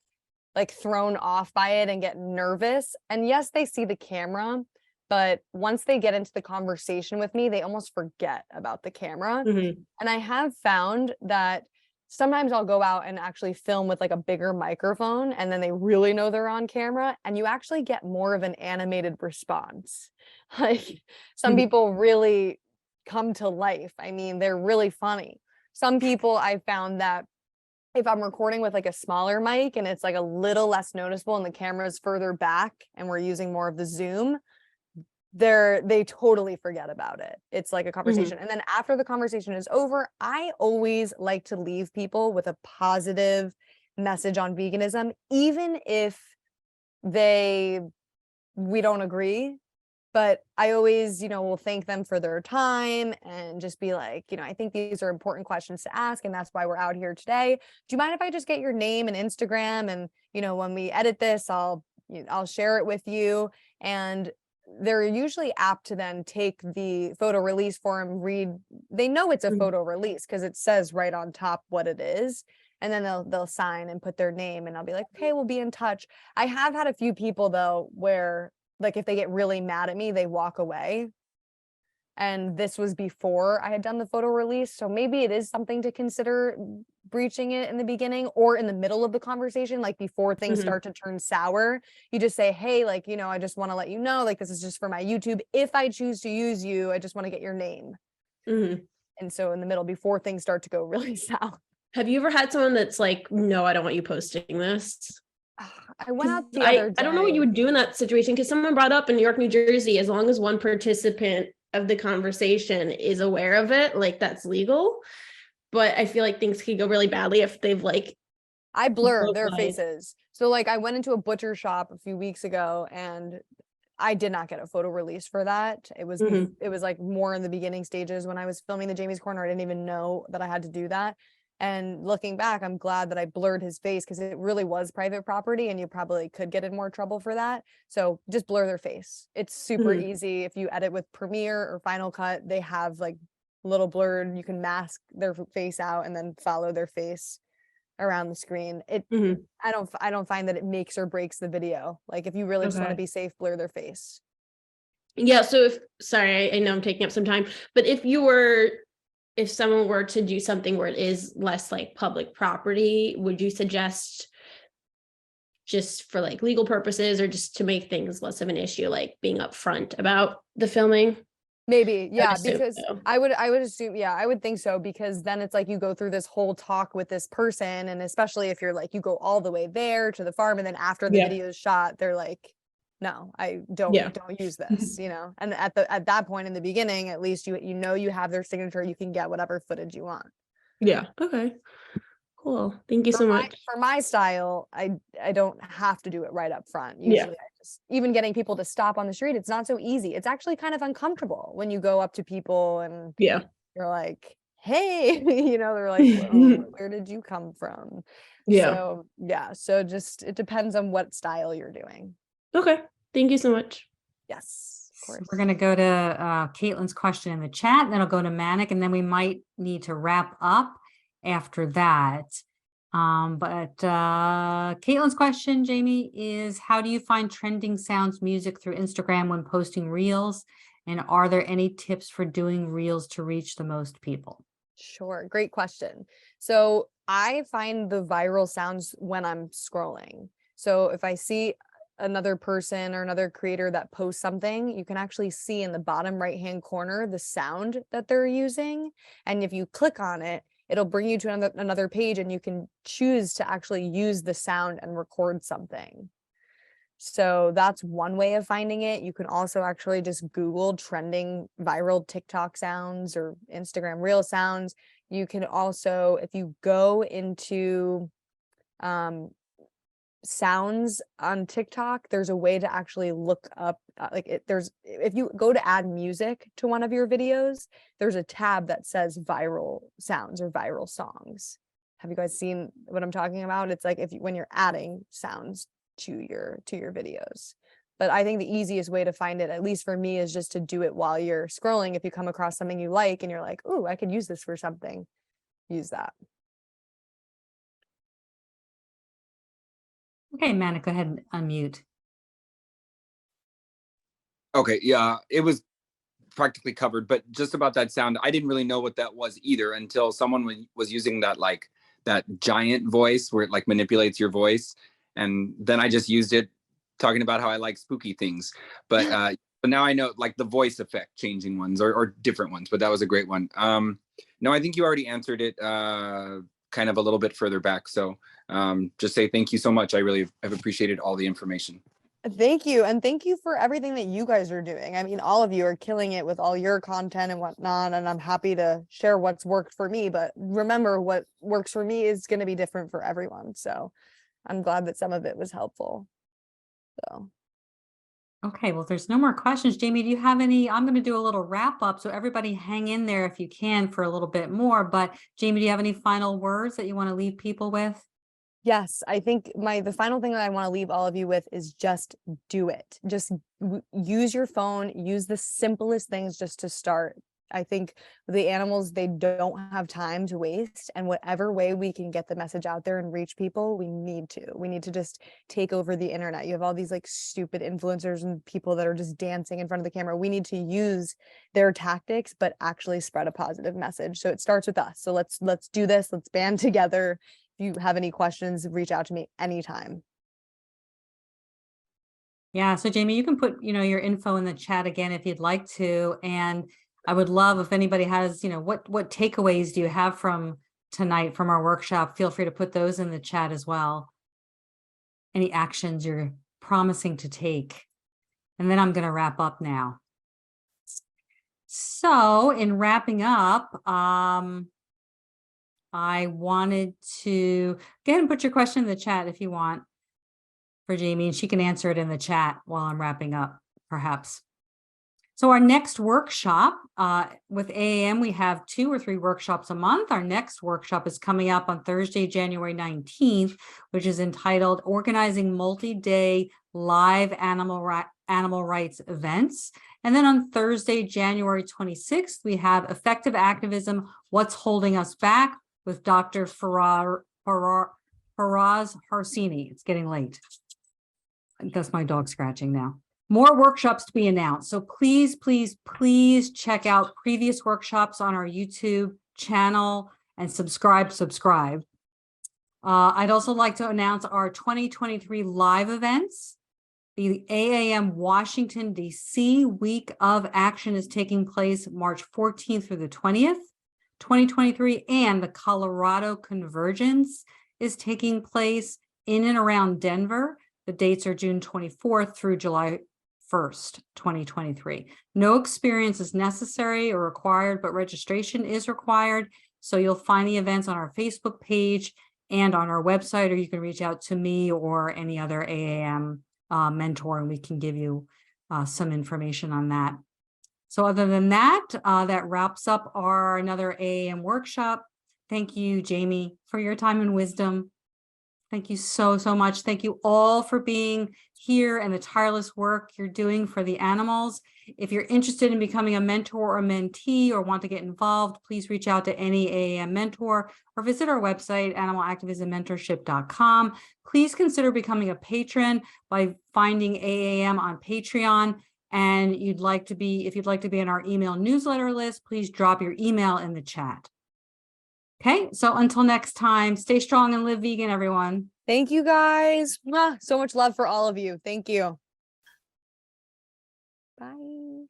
like thrown off by it and get nervous. And yes, they see the camera, but once they get into the conversation with me, they almost forget about the camera. And I have found that sometimes I'll go out and actually film with like a bigger microphone and then they really know they're on camera and you actually get more of an animated response. Like some people really come to life. I mean, they're really funny. Some people I found that if I'm recording with like a smaller mic and it's like a little less noticeable and the camera's further back and we're using more of the zoom, they totally forget about it. It's like a conversation. And then after the conversation is over, I always like to leave people with a positive message on veganism, even if we don't agree. But I always, will thank them for their time and just be like, I think these are important questions to ask. And that's why we're out here today. Do you mind if I just get your name and Instagram? And, when we edit this, I'll share it with you. And they're usually apt to then take the photo release form, they know it's a photo release because it says right on top what it is. And then they'll sign and put their name and I'll be like, okay, we'll be in touch. I have had a few people though, where like, if they get really mad at me, they walk away. And this was before I had done the photo release. So maybe it is something to consider breaching it in the beginning or in the middle of the conversation, like before things start to turn sour. You just say, hey, like, I just want to let you know, like, this is just for my YouTube. If I choose to use you, I just want to get your name. And so in the middle, before things start to go really sour. Have you ever had someone that's like, no, I don't want you posting this? I went out the other day. I don't know what you would do in that situation because someone brought up in New York, New Jersey, as long as one participant of the conversation is aware of it, like that's legal. But I feel like things could go really badly if they've like. I blur their faces. So like I went into a butcher shop a few weeks ago and I did not get a photo release for that. It was like more in the beginning stages when I was filming the Jamie's Corner. I didn't even know that I had to do that. And looking back, I'm glad that I blurred his face because it really was private property and you probably could get in more trouble for that. So just blur their face. It's super easy. If you edit with Premiere or Final Cut, they have like little blurred, you can mask their face out and then follow their face around the screen. I don't find that it makes or breaks the video. Like if you really just want to be safe, blur their face. Yeah. So sorry, I know I'm taking up some time, but if someone were to do something where it is less like public property, would you suggest just for like legal purposes or just to make things less of an issue, like being upfront about the filming? Maybe, yeah, because I would assume, yeah, I would think so, because then it's like you go through this whole talk with this person, and especially if you're like, you go all the way there to the farm, and then after the video is shot, they're like, no, I don't use this, and at that point in the beginning, at least you have their signature, you can get whatever footage you want. Yeah. Okay. Cool. Thank you so much. For my style, I don't have to do it right up front. Yeah. Usually I just, even getting people to stop on the street, it's not so easy. It's actually kind of uncomfortable when you go up to people and Yeah. you're like, hey, they're like, whoa, where did you come from? Yeah. So yeah, so just, it depends on what style you're doing. Okay. Thank you so much. Yes, of course. We're going to go to Caitlin's question in the chat, then I'll go to Manic, and then we might need to wrap up after that. But Caitlin's question, Jamie, is how do you find trending sounds music through Instagram when posting reels? And are there any tips for doing reels to reach the most people? Sure. Great question. So I find the viral sounds when I'm scrolling. So if I see another person or another creator that posts something, you can actually see in the bottom right-hand corner the sound that they're using. And if you click on it, it'll bring you to another page and you can choose to actually use the sound and record something. So that's one way of finding it. You can also actually just Google trending viral TikTok sounds or Instagram reel sounds. You can also, if you go into sounds on TikTok, there's a way to actually look up if you go to add music to one of your videos, there's a tab that says viral sounds or viral songs. Have you guys seen what I'm talking about? It's like when you're adding sounds to your videos. But I think the easiest way to find it, at least for me, is just to do it while you're scrolling. If you come across something you like and you're like, "Ooh, I could use this for something," use that. Okay, Manic, go ahead and unmute. Okay, yeah, it was practically covered, but just about that sound, I didn't really know what that was either until someone was using that that giant voice where it like manipulates your voice, and then I just used it talking about how I like spooky things. But but now I know like the voice effect changing ones or different ones, but that was a great one. No, I think you already answered it kind of a little bit further back. So just say thank you so much. I really have appreciated all the information. Thank you. And thank you for everything that you guys are doing. I mean, all of you are killing it with all your content and whatnot. And I'm happy to share what's worked for me. But remember, what works for me is going to be different for everyone. So I'm glad that some of it was helpful. So. Okay, well, if there's no more questions, Jamie, do you have any? I'm going to do a little wrap up. So everybody hang in there if you can for a little bit more. But Jamie, do you have any final words that you want to leave people with? Yes, I think the final thing that I want to leave all of you with is just do it. Just use your phone, use the simplest things just to start. I think the animals, they don't have time to waste, and whatever way we can get the message out there and reach people, we need to just take over the internet. You have all these like stupid influencers and people that are just dancing in front of the camera. We need to use their tactics, but actually spread a positive message. So it starts with us. So let's do this. Let's band together. If you have any questions, reach out to me anytime. Yeah, so Jamie, you can put, your info in the chat again if you'd like to. And I would love if anybody has, what takeaways do you have from tonight from our workshop? Feel free to put those in the chat as well. Any actions you're promising to take. And then I'm going to wrap up now. So in wrapping up, I wanted to go ahead and put your question in the chat if you want for Jamie, and she can answer it in the chat while I'm wrapping up, perhaps. So our next workshop with AAM, we have 2 or 3 workshops a month. Our next workshop is coming up on Thursday, January 19th, which is entitled Organizing Multi-Day Live Animal Rights Events. And then on Thursday, January 26th, we have Effective Activism, What's Holding Us Back with Dr. Faraz Harsini. It's getting late. That's my dog scratching now. More workshops to be announced. So please, please, please check out previous workshops on our YouTube channel and subscribe. I'd also like to announce our 2023 live events. The AAM Washington, D.C. Week of Action is taking place March 14th through the 20th, 2023, and the Colorado Convergence is taking place in and around Denver. The dates are June 24th through July 1st, 2023. No experience is necessary or required, but registration is required. So you'll find the events on our Facebook page and on our website, or you can reach out to me or any other AAM mentor, and we can give you some information on that. So other than that, that wraps up our another AAM workshop. Thank you, Jamie, for your time and wisdom. Thank you so, so much. Thank you all for being here and the tireless work you're doing for the animals. If you're interested in becoming a mentor or mentee or want to get involved, please reach out to any AAM mentor or visit our website, animalactivismmentorship.com. Please consider becoming a patron by finding AAM on Patreon. And if you'd like to be in our email newsletter list, please drop your email in the chat. Okay, so until next time, stay strong and live vegan, everyone. Thank you guys. So much love for all of you. Thank you. Bye.